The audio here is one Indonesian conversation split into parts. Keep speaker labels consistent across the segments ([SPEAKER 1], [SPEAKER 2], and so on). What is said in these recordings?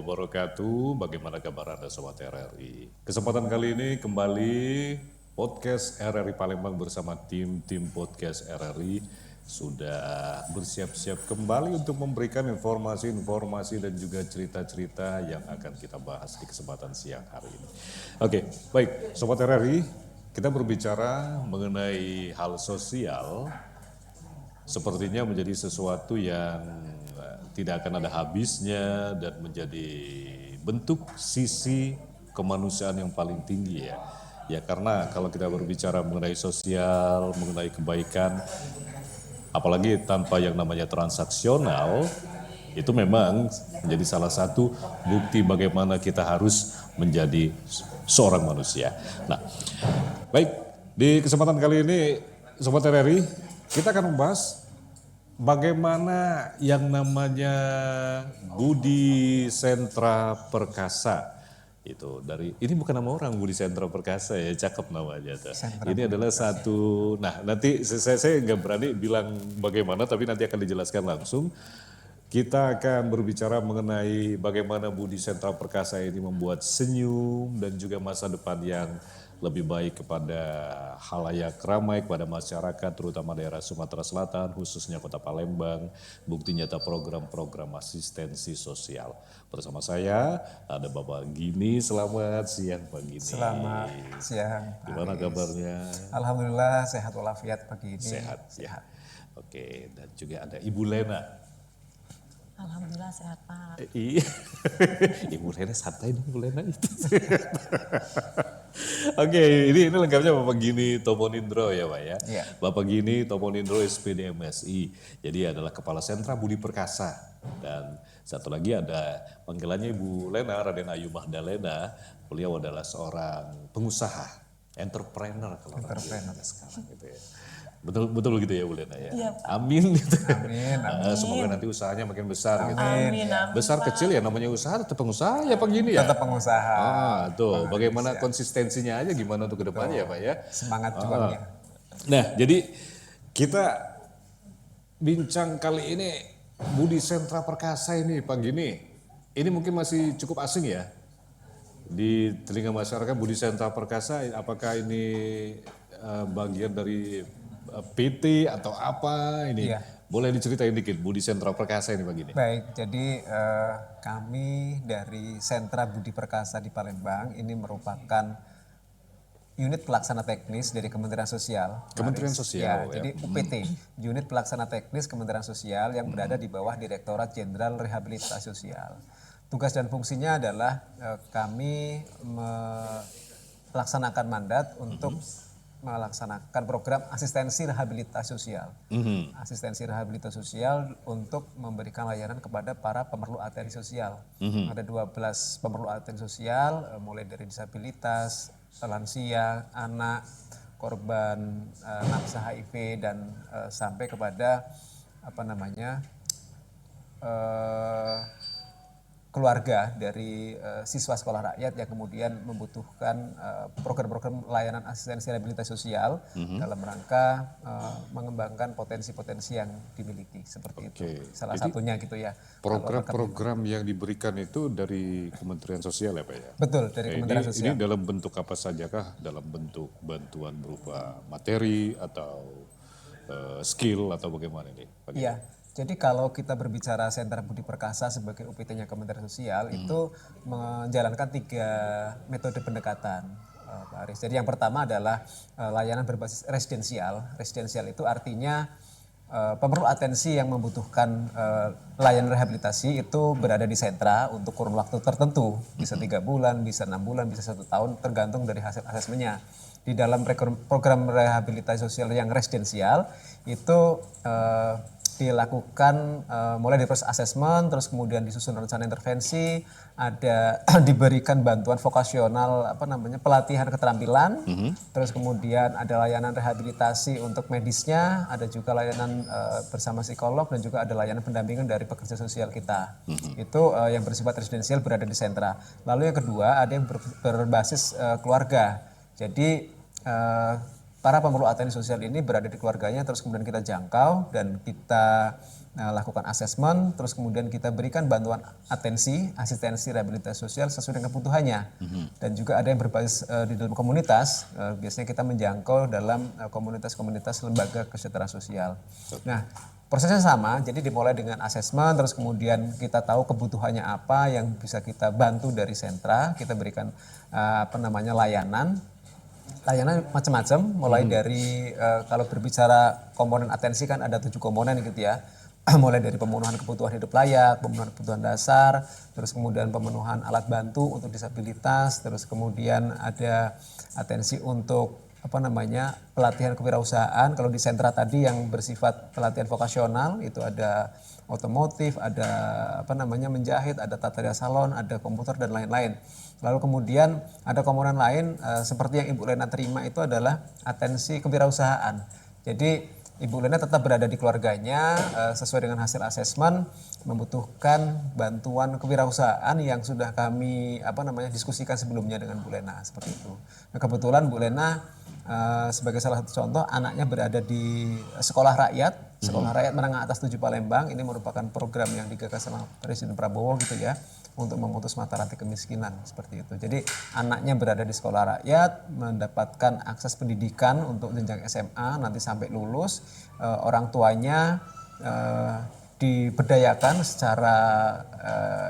[SPEAKER 1] wabarakatuh. Bagaimana kabar Anda Sobat RRI? Kesempatan kali ini kembali podcast RRI Palembang bersama tim podcast RRI sudah bersiap-siap kembali untuk memberikan informasi-informasi dan juga cerita-cerita yang akan kita bahas di kesempatan siang hari ini. Oke, baik Sobat RRI, kita berbicara mengenai hal sosial. Sepertinya menjadi sesuatu yang tidak akan ada habisnya dan menjadi bentuk sisi kemanusiaan yang paling tinggi ya. Ya karena kalau kita berbicara mengenai sosial, mengenai kebaikan, apalagi tanpa yang namanya transaksional, itu memang menjadi salah satu bukti bagaimana kita harus menjadi seorang manusia. Nah, baik, di kesempatan kali ini Sobat RRI, kita akan membahas bagaimana yang namanya Budi Sentra Perkasa. Itu dari ini bukan nama orang, Budi Sentra Perkasa ya, cakep namanya tuh. Ini adalah satu, nah nanti saya nggak berani bilang bagaimana, tapi nanti akan dijelaskan langsung. Kita akan berbicara mengenai bagaimana Budi Sentra Perkasa ini membuat senyum dan juga masa depan yang lebih baik kepada halayak ramai, kepada masyarakat terutama daerah Sumatera Selatan, khususnya Kota Palembang, bukti nyata program-program asistensi sosial. Bersama saya ada Bapak Gini, selamat siang Pak Gini.
[SPEAKER 2] Selamat siang.
[SPEAKER 1] Gimana kabarnya?
[SPEAKER 2] Alhamdulillah sehat walafiat pagi ini.
[SPEAKER 1] Sehat. Oke, dan juga ada Ibu Lena.
[SPEAKER 3] Alhamdulillah sehat Pak.
[SPEAKER 1] Iya, Ibu Lena santai dong, Ibu Lena itu. Oke, ini lengkapnya Bapak Gini Tomonindro ya Pak ya.
[SPEAKER 2] Iya.
[SPEAKER 1] Bapak Gini Tomonindro SPD MSI. Jadi adalah Kepala Sentra Budi Perkasa. Dan satu lagi ada panggilannya Ibu Lena, Raden Ayu Magdalena. Beliau adalah seorang pengusaha, entrepreneur kalau orang sekarang gitu ya. Betul gitu ya Bu Lena ya.
[SPEAKER 3] Iya,
[SPEAKER 1] Amin gitu.
[SPEAKER 2] Amin.
[SPEAKER 1] Semoga nanti usahanya makin besar gitu.
[SPEAKER 3] Amin.
[SPEAKER 1] Besar kecil ya namanya usaha, tetap pengusaha ya Pak Gini ya.
[SPEAKER 2] Tetap pengusaha.
[SPEAKER 1] Tuh bagaimana konsistensinya aja gimana untuk kedepannya ya Pak ya.
[SPEAKER 2] Semangat juangnya.
[SPEAKER 1] Nah jadi kita bincang kali ini Budi Sentra Perkasa ini Pak Gini. Ini mungkin masih cukup asing ya di telinga masyarakat. Budi Sentra Perkasa apakah ini bagian dari PT atau apa ini?
[SPEAKER 2] Iya.
[SPEAKER 1] Boleh diceritain dikit Budi Sentra Perkasa ini Pak Gini.
[SPEAKER 2] Baik, jadi kami dari Sentra Budi Perkasa di Palembang ini merupakan unit pelaksana teknis dari Kementerian Sosial.
[SPEAKER 1] Kementerian Sosial
[SPEAKER 2] Ya, jadi UPT, unit pelaksana teknis Kementerian Sosial yang berada di bawah Direktorat Jenderal Rehabilitasi Sosial. Tugas dan fungsinya adalah kami melaksanakan mandat untuk melaksanakan program asistensi rehabilitasi sosial. Asistensi rehabilitasi sosial untuk memberikan layanan kepada para pemerlu atensi sosial. Ada 12 pemerlu atensi sosial, mulai dari disabilitas, lansia, anak, korban nafsa HIV dan sampai kepada keluarga dari siswa sekolah rakyat yang kemudian membutuhkan program-program layanan asistensi rehabilitasi sosial dalam rangka mengembangkan potensi-potensi yang dimiliki seperti itu. Salah
[SPEAKER 1] Jadi,
[SPEAKER 2] satunya gitu ya.
[SPEAKER 1] Program-program yang diberikan itu dari Kementerian Sosial ya Pak ya?
[SPEAKER 2] Betul, dari Kementerian
[SPEAKER 1] Ini
[SPEAKER 2] Sosial.
[SPEAKER 1] dalam bentuk apa sajakah? Dalam bentuk bantuan berupa materi atau skill atau bagaimana ini? Pak Gini?
[SPEAKER 2] Iya. Jadi kalau kita berbicara Sentra Budi Perkasa sebagai UPT-nya Kementerian Sosial itu menjalankan 3 metode pendekatan, Pak Aris. Jadi yang pertama adalah layanan berbasis residensial. Residensial itu artinya pemerlu atensi yang membutuhkan layanan rehabilitasi itu berada di sentra untuk kurun waktu tertentu, bisa 3 bulan, bisa 6 bulan, bisa 1 tahun, tergantung dari hasil asesmennya. Di dalam program rehabilitasi sosial yang residensial itu dilakukan mulai dari proses asesmen, terus kemudian disusun rencana intervensi, ada diberikan bantuan vokasional pelatihan keterampilan, terus kemudian ada layanan rehabilitasi untuk medisnya, ada juga layanan bersama psikolog dan juga ada layanan pendampingan dari pekerja sosial kita. Itu yang bersifat residensial berada di sentra. Lalu yang kedua ada yang berbasis keluarga. Jadi para pemerlu atensi sosial ini berada di keluarganya, terus kemudian kita jangkau dan kita lakukan asesmen, terus kemudian kita berikan bantuan atensi, asistensi rehabilitasi sosial sesuai dengan kebutuhannya. Dan juga ada yang berbasis di dalam komunitas, biasanya kita menjangkau dalam komunitas-komunitas lembaga kesejahteraan sosial. Nah, prosesnya sama, jadi dimulai dengan asesmen, terus kemudian kita tahu kebutuhannya apa yang bisa kita bantu dari sentra, kita berikan layanan macam-macam, mulai dari kalau berbicara komponen atensi kan ada 7 komponen gitu ya. Mulai dari pemenuhan kebutuhan hidup layak, pemenuhan kebutuhan dasar, terus kemudian pemenuhan alat bantu untuk disabilitas, terus kemudian ada atensi untuk pelatihan kewirausahaan. Kalau di sentra tadi yang bersifat pelatihan vokasional itu ada otomotif, ada menjahit, ada tata rias salon, ada komputer dan lain-lain. Lalu kemudian ada komponen lain seperti yang Ibu Lena terima itu adalah atensi kewirausahaan. Jadi Ibu Lena tetap berada di keluarganya sesuai dengan hasil asesmen, membutuhkan bantuan kewirausahaan yang sudah kami diskusikan sebelumnya dengan Bu Lena seperti itu. Nah, kebetulan Bu Lena sebagai salah satu contoh anaknya berada di Sekolah Rakyat Menengah Atas 7 Palembang. Ini merupakan program yang digagas sama Presiden Prabowo gitu ya, untuk memutus mata rantai kemiskinan seperti itu. Jadi anaknya berada di Sekolah Rakyat, mendapatkan akses pendidikan untuk jenjang SMA nanti sampai lulus. Orang tuanya diberdayakan secara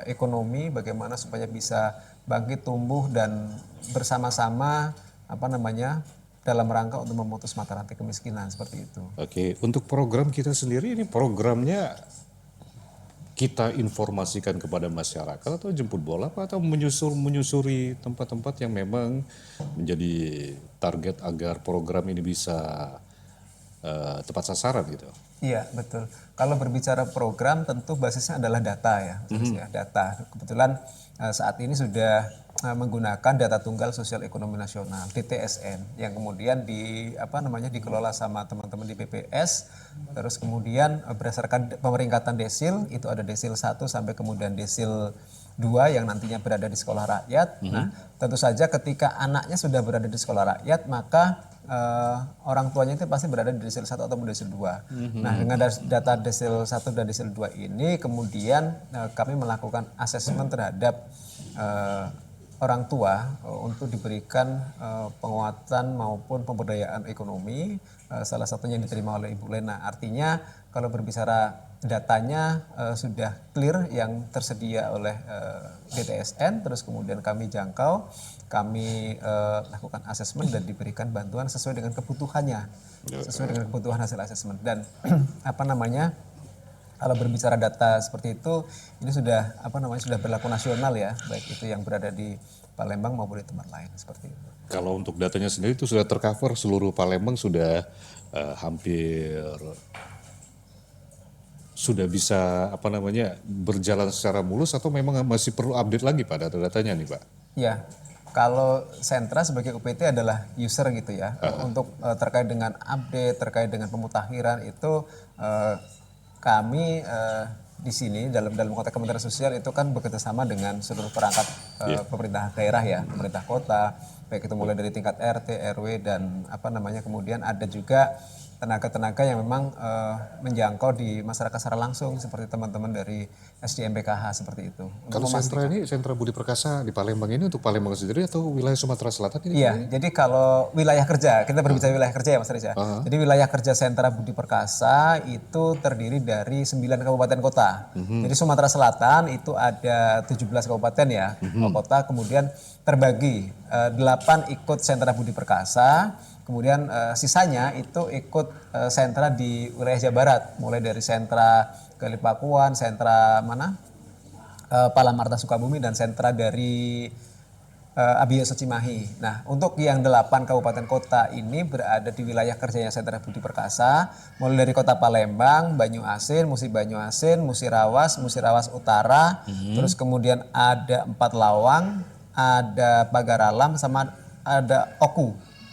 [SPEAKER 2] ekonomi bagaimana supaya bisa bangkit, tumbuh dan bersama-sama dalam rangka untuk memutus mata rantai kemiskinan seperti itu.
[SPEAKER 1] Oke, untuk program kita sendiri ini programnya kita informasikan kepada masyarakat atau jemput bola atau menyusuri tempat-tempat yang memang menjadi target agar program ini bisa tepat sasaran gitu.
[SPEAKER 2] Iya, betul. Kalau berbicara program tentu basisnya adalah data ya, data. Kebetulan saat ini sudah menggunakan data tunggal sosial ekonomi nasional DTSN yang kemudian dikelola sama teman-teman di BPS. Terus kemudian berdasarkan pemeringkatan desil itu ada desil 1 sampai kemudian desil 2 yang nantinya berada di Sekolah Rakyat. Nah, tentu saja ketika anaknya sudah berada di Sekolah Rakyat maka orang tuanya itu pasti berada di desil 1 atau desil 2. Nah, dengan data desil 1 dan desil 2 ini kemudian kami melakukan asesmen terhadap orang tua untuk diberikan penguatan maupun pemberdayaan ekonomi, salah satunya yang diterima oleh Ibu Lena. Artinya kalau berbicara datanya sudah clear yang tersedia oleh DTSN, terus kemudian kami jangkau, kami lakukan asesmen dan diberikan bantuan sesuai dengan kebutuhannya, sesuai dengan kebutuhan hasil asesmen. Dan kalau berbicara data seperti itu, ini sudah sudah berlaku nasional ya, baik itu yang berada di Palembang maupun di tempat lain seperti itu.
[SPEAKER 1] Kalau untuk datanya sendiri itu sudah tercover seluruh Palembang, sudah hampir sudah bisa berjalan secara mulus atau memang masih perlu update lagi Pak data-datanya nih Pak?
[SPEAKER 2] Ya, kalau sentra sebagai UPT adalah user gitu ya, untuk terkait dengan update, terkait dengan pemutakhiran itu kami di sini dalam konteks Kementerian Sosial itu kan bekerjasama dengan seluruh perangkat pemerintah daerah ya, pemerintah kota, baik itu mulai dari tingkat RT, RW dan kemudian ada juga tenaga-tenaga yang memang menjangkau di masyarakat secara langsung seperti teman-teman dari SDM PKH seperti itu.
[SPEAKER 1] Kalau sentra ini, Sentra Budi Perkasa di Palembang ini untuk Palembang sendiri atau wilayah Sumatera Selatan ini?
[SPEAKER 2] Iya, jadi kalau wilayah kerja, kita berbicara wilayah kerja ya Mas Riza. Jadi wilayah kerja Sentra Budi Perkasa itu terdiri dari 9 kabupaten kota. Jadi Sumatera Selatan itu ada 17 kabupaten ya, kota, kemudian terbagi 8 ikut Sentra Budi Perkasa. Kemudian sisanya itu ikut sentra di wilayah Jawa Barat, mulai dari sentra Gali Pakuan, sentra Palamarta Sukabumi dan sentra dari Abiyasa Cimahi. Nah, untuk yang 8 kabupaten kota ini berada di wilayah kerjanya Sentra Budi Perkasa, mulai dari Kota Palembang, Banyuasin, Musi Banyuasin, Musirawas Utara, terus kemudian ada 4 Lawang, ada Pagaralam, sama ada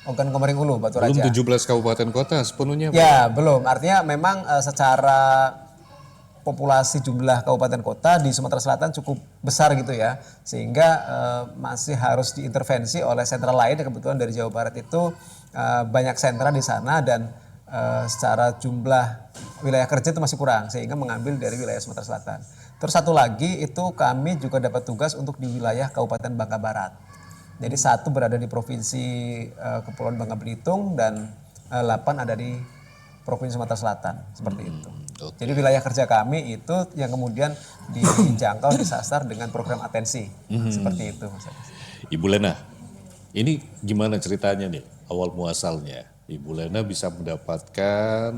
[SPEAKER 2] Ogan Komering Ulu, Batu Raja.
[SPEAKER 1] Belum 17 kabupaten kota sepenuhnya Pak?
[SPEAKER 2] Ya, belum. Artinya memang secara populasi jumlah kabupaten kota di Sumatera Selatan cukup besar gitu ya. Sehingga masih harus diintervensi oleh sentra lain. Kebetulan dari Jawa Barat itu banyak sentra di sana dan secara jumlah wilayah kerja itu masih kurang sehingga mengambil dari wilayah Sumatera Selatan. Terus satu lagi itu kami juga dapat tugas untuk di wilayah Kabupaten Bangka Barat. Jadi satu berada di Provinsi Kepulauan Bangka Belitung dan 8 ada di Provinsi Sumatera Selatan seperti itu.
[SPEAKER 1] Oke.
[SPEAKER 2] Jadi wilayah kerja kami itu yang kemudian dijangkau disasar dengan program atensi seperti itu Mas Agus.
[SPEAKER 1] Ibu Lena, ini gimana ceritanya nih awal muasalnya? Ibu Lena bisa mendapatkan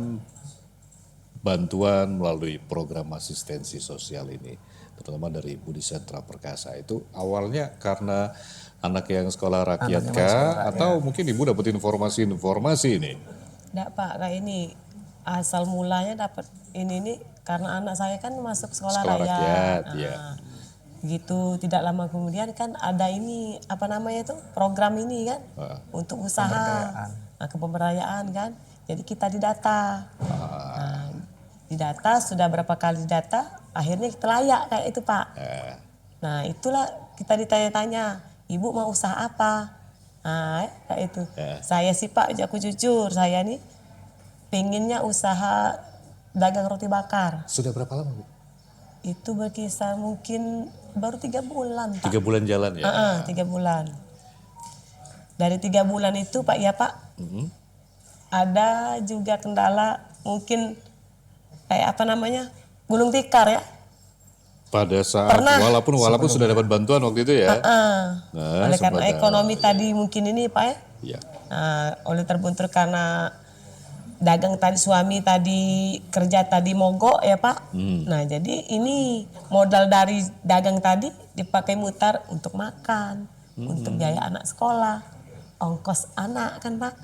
[SPEAKER 1] bantuan melalui program asistensi sosial ini, terutama dari Ibu di Sentra Perkasa. Itu awalnya karena anak yang sekolah rakyat
[SPEAKER 2] Anaknya
[SPEAKER 1] kah?
[SPEAKER 2] sekolah rakyat.
[SPEAKER 1] Atau mungkin Ibu dapat informasi-informasi ini?
[SPEAKER 3] Enggak Pak, kayak ini asal mulanya dapat ini nih karena anak saya kan masuk sekolah
[SPEAKER 1] Sekolah
[SPEAKER 3] rakyat.
[SPEAKER 1] rakyat, ya.
[SPEAKER 3] Gitu tidak lama kemudian kan ada ini apa namanya itu program ini kan untuk usaha kepemberdayaan kan. Jadi kita didata. Nah, didata sudah berapa kali didata, akhirnya kita layak kayak itu Pak. Nah itulah kita ditanya-tanya, Ibu mau usaha apa? Nah kayak itu. Saya sih Pak, aku jujur, saya nih pengennya usaha dagang roti bakar.
[SPEAKER 1] Sudah berapa lama, Bu?
[SPEAKER 3] Itu berkisar mungkin baru 3 bulan Pak.
[SPEAKER 1] 3 bulan jalan ya?
[SPEAKER 3] 3 bulan. Dari 3 bulan itu Pak ya Pak, ada juga kendala mungkin kayak apa namanya, gulung tikar ya.
[SPEAKER 1] Pada saat, walaupun sudah dapat bantuan waktu itu ya? Nah,
[SPEAKER 3] Oleh karena
[SPEAKER 1] sempat
[SPEAKER 3] ekonomi tadi mungkin ini Pak ya.
[SPEAKER 1] ya.
[SPEAKER 3] Nah, oleh terbentur karena dagang tadi suami tadi kerja tadi mogok ya Pak. Nah jadi ini modal dari dagang tadi dipakai mutar untuk makan, untuk biaya anak sekolah, ongkos anak kan Pak.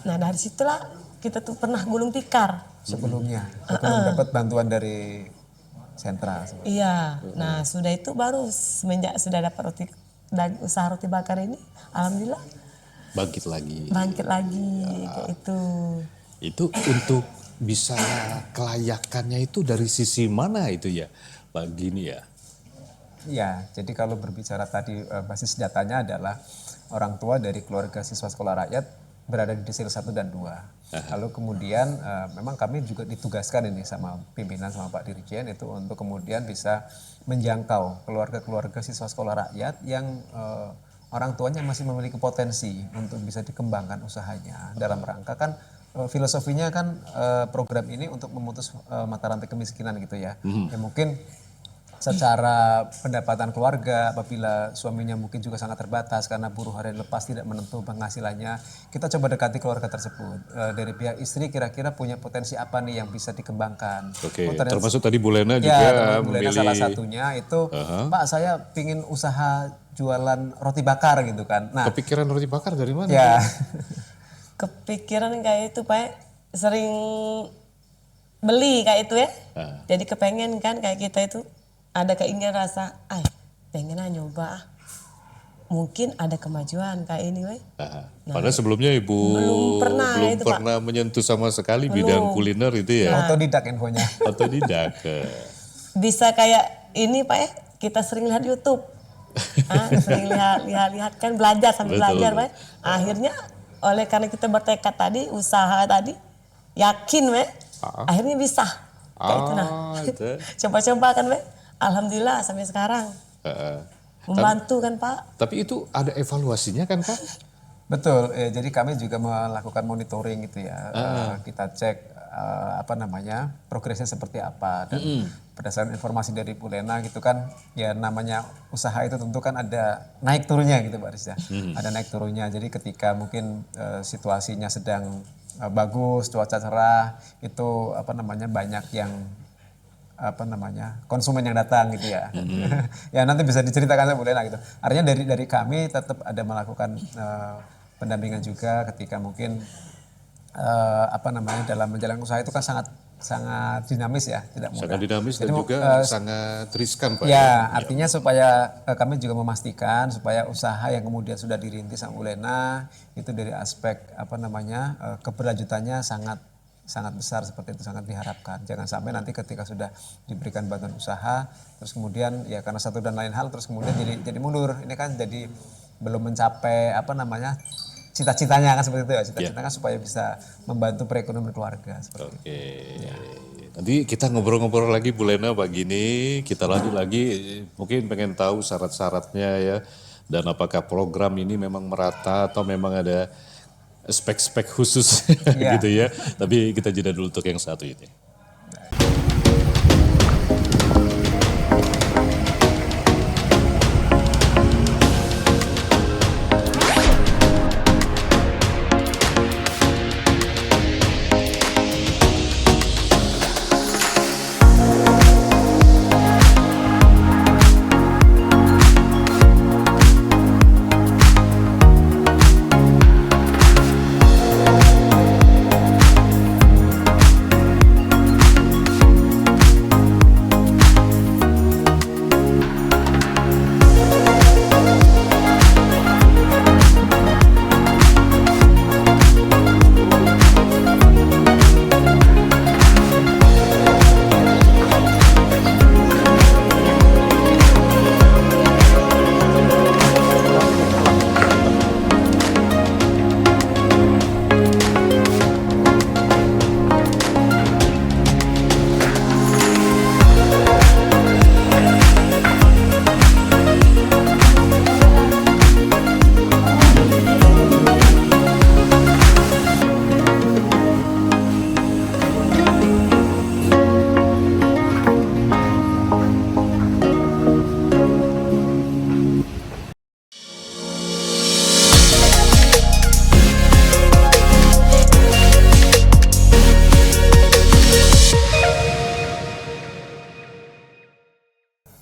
[SPEAKER 3] Nah dari situlah kita tuh pernah gulung tikar.
[SPEAKER 2] Sebelum dapat bantuan dari sentra.
[SPEAKER 3] Iya, nah sudah itu baru semenjak sudah dapat usaha roti bakar ini, alhamdulillah
[SPEAKER 1] Bangkit lagi.
[SPEAKER 3] kayak itu.
[SPEAKER 1] Itu untuk bisa kelayakannya itu dari sisi mana itu ya, Pak Gini ya?
[SPEAKER 2] Ya, jadi kalau berbicara tadi basis datanya adalah orang tua dari keluarga siswa sekolah rakyat berada di desil 1 dan 2. Lalu kemudian memang kami juga ditugaskan ini sama pimpinan sama Pak Dirjen itu untuk kemudian bisa menjangkau keluarga-keluarga siswa sekolah rakyat yang orang tuanya masih memiliki potensi untuk bisa dikembangkan usahanya dalam rangka kan filosofinya kan program ini untuk memutus mata rantai kemiskinan gitu ya. Ya mungkin secara pendapatan keluarga apabila suaminya mungkin juga sangat terbatas karena buruh harian lepas tidak menentu penghasilannya, kita coba dekati keluarga tersebut. Dari pihak istri kira-kira punya potensi apa nih yang bisa dikembangkan.
[SPEAKER 1] Oke,
[SPEAKER 2] ternyata-
[SPEAKER 1] termasuk tadi Bu Lena
[SPEAKER 2] Ya,
[SPEAKER 1] juga
[SPEAKER 2] Bu Lena
[SPEAKER 1] memilih
[SPEAKER 2] salah satunya itu, Pak saya pingin usaha jualan roti bakar gitu kan. Nah,
[SPEAKER 1] kepikiran roti bakar dari mana?
[SPEAKER 2] ya,
[SPEAKER 3] Kepikiran kayak itu Pak, sering beli kayak itu ya. Jadi kepengen kan kayak kita itu ada keinginan rasa, pengen nyoba mungkin ada kemajuan kayak ini weh.
[SPEAKER 1] Padahal sebelumnya Ibu
[SPEAKER 3] Belum pernah
[SPEAKER 1] menyentuh sama sekali bidang kuliner itu ya?
[SPEAKER 2] otodidak infonya.
[SPEAKER 1] Otodidak.
[SPEAKER 3] Bisa kayak ini Pak ya, kita sering lihat YouTube. Sering lihat kan belajar sambil
[SPEAKER 1] Betul.
[SPEAKER 3] belajar Pak. Akhirnya oleh karena kita bertekad tadi, usaha tadi, yakin weh, akhirnya bisa. Kayak itu nah.
[SPEAKER 1] Itu.
[SPEAKER 3] Coba-coba kan weh. Alhamdulillah sampai sekarang. Membantu kan Pak.
[SPEAKER 1] Tapi itu ada evaluasinya kan Pak?
[SPEAKER 2] Betul, jadi kami juga melakukan monitoring gitu ya. Kita cek progresnya seperti apa dan berdasarkan informasi dari Bu Lena gitu kan, ya namanya usaha itu tentu kan ada naik turunnya gitu Pak Rizya. Ada naik turunnya. Jadi ketika mungkin situasinya sedang bagus, cuaca cerah, itu banyak yang konsumen yang datang gitu ya. Ya nanti bisa diceritakan sama Bu Lena gitu. Artinya dari kami tetap ada melakukan pendampingan juga ketika mungkin dalam menjalankan usaha itu kan sangat dinamis ya, tidak mudah.
[SPEAKER 1] Sangat dinamis dan
[SPEAKER 2] Jadi,
[SPEAKER 1] juga sangat riskan Pak.
[SPEAKER 2] Ya, artinya supaya kami juga memastikan supaya usaha yang kemudian sudah dirintis sama Bu Lena itu dari aspek keberlanjutannya sangat besar seperti itu, sangat diharapkan. Jangan sampai nanti ketika sudah diberikan bantuan usaha terus kemudian ya karena satu dan lain hal terus kemudian jadi mundur. Ini kan jadi belum mencapai cita-citanya kan seperti itu ya, cita-citanya kan supaya bisa membantu perekonomian keluarga. Seperti itu.
[SPEAKER 1] Oke. Nanti kita ngobrol-ngobrol lagi Bu Lena pagi ini, kita lanjut lagi, mungkin pengen tahu syarat-syaratnya ya, dan apakah program ini memang merata atau memang ada spek-spek khusus
[SPEAKER 2] Iya.
[SPEAKER 1] gitu ya. Tapi kita jeda dulu untuk yang satu ini.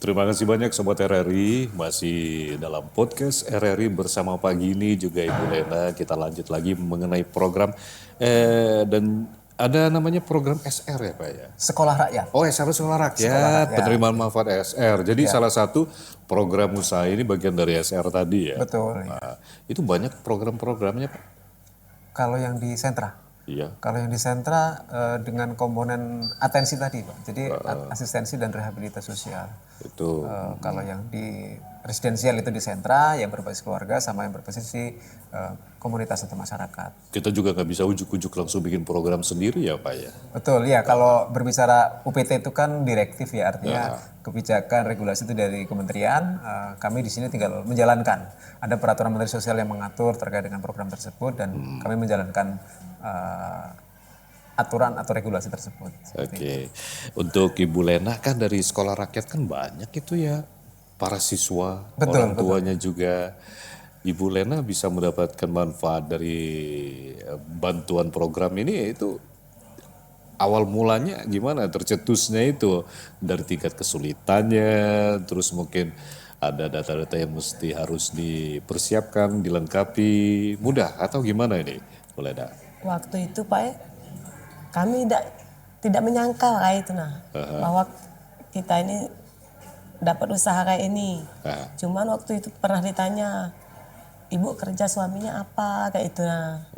[SPEAKER 1] Terima kasih banyak Sobat RRI, masih dalam podcast RRI bersama pagi ini juga Ibu Lena. Kita lanjut lagi mengenai program, dan ada namanya program SR ya Pak ya?
[SPEAKER 2] Sekolah rakyat.
[SPEAKER 1] Oh SR Sekolah Rakyat, penerimaan manfaat SR. Jadi salah satu program usaha ini bagian dari SR tadi ya?
[SPEAKER 2] Betul.
[SPEAKER 1] Nah, itu banyak program-programnya Pak?
[SPEAKER 2] Kalau yang di sentra.
[SPEAKER 1] Iya.
[SPEAKER 2] Kalau yang di sentra dengan komponen atensi tadi, Pak. Jadi asistensi dan rehabilitasi sosial.
[SPEAKER 1] Itu.
[SPEAKER 2] Kalau yang di residensial itu di sentra, yang berbasis keluarga sama yang berbasis di komunitas atau masyarakat.
[SPEAKER 1] Kita juga nggak bisa ujuk-ujuk langsung bikin program sendiri ya Pak ya?
[SPEAKER 2] Betul, ya. Kalau berbicara UPT itu kan direktif ya, artinya kebijakan regulasi itu dari kementerian. Kami di sini tinggal menjalankan. Ada peraturan Menteri Sosial yang mengatur terkait dengan program tersebut dan kami menjalankan aturan atau regulasi tersebut.
[SPEAKER 1] Oke, untuk Ibu Lena kan dari sekolah rakyat kan banyak itu ya, para siswa, orang tuanya juga. Ibu Lena bisa mendapatkan manfaat dari bantuan program ini, itu awal mulanya gimana, tercetusnya itu dari tingkat kesulitannya, terus mungkin ada data-data yang mesti harus dipersiapkan, dilengkapi, mudah atau gimana ini Bu Lena?
[SPEAKER 3] Waktu itu Pak, kami tidak menyangka kayak itu bahwa kita ini dapat usaha kayak ini. Cuman waktu itu pernah ditanya, ibu kerja suaminya apa kayak itu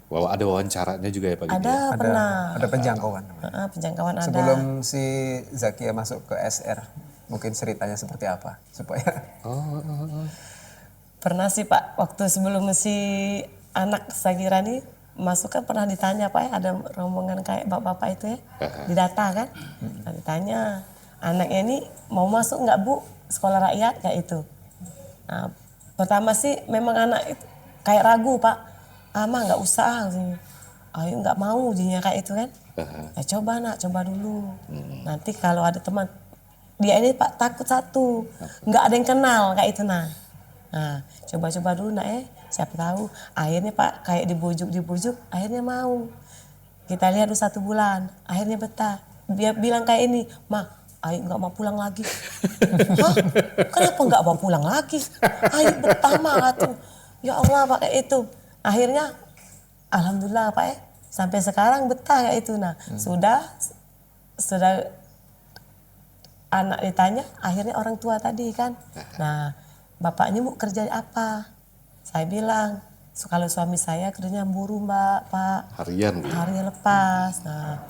[SPEAKER 1] Bahwa ada wawancaranya juga ya Pak?
[SPEAKER 3] Ada pernah.
[SPEAKER 2] Ada penjangkauan.
[SPEAKER 3] Penjangkauan ada.
[SPEAKER 2] Sebelum si Zakia masuk ke SR, mungkin ceritanya seperti apa supaya?
[SPEAKER 3] Pernah sih Pak, waktu sebelum si anak Zakira nih masuk kan pernah ditanya Pak, ada rombongan kayak bapak-bapak itu ya, didata kan, ditanya anaknya ini mau masuk nggak Bu sekolah rakyat kayak itu. Nah, pertama sih memang anak itu kayak ragu Pak, mah nggak usah, ayo nggak mau ujinya kayak itu kan. Ya coba nak, coba dulu. Nanti kalau ada teman, dia ini Pak takut satu, nggak ada yang kenal kayak itu nah. Nah coba-coba dulu nak siapa tahu. Akhirnya Pak kayak dibujuk, akhirnya mau. Kita lihat dulu 1 bulan, akhirnya betah. Dia bilang kayak ini, "Ma, ayo nggak mau pulang lagi." Hah? Kenapa nggak mau pulang lagi? Ayo betah mah tuh. Ya Allah Pak kayak itu. Akhirnya alhamdulillah Pak sampai sekarang betah kayak itu nah. Sudah anak ditanya, akhirnya orang tua tadi kan. Nah, bapaknya Bu kerja apa? Saya bilang, kalau suami saya kerjanya buruh Mbak, Pak.
[SPEAKER 1] Harian Bu?
[SPEAKER 3] Harian lepas. Nah,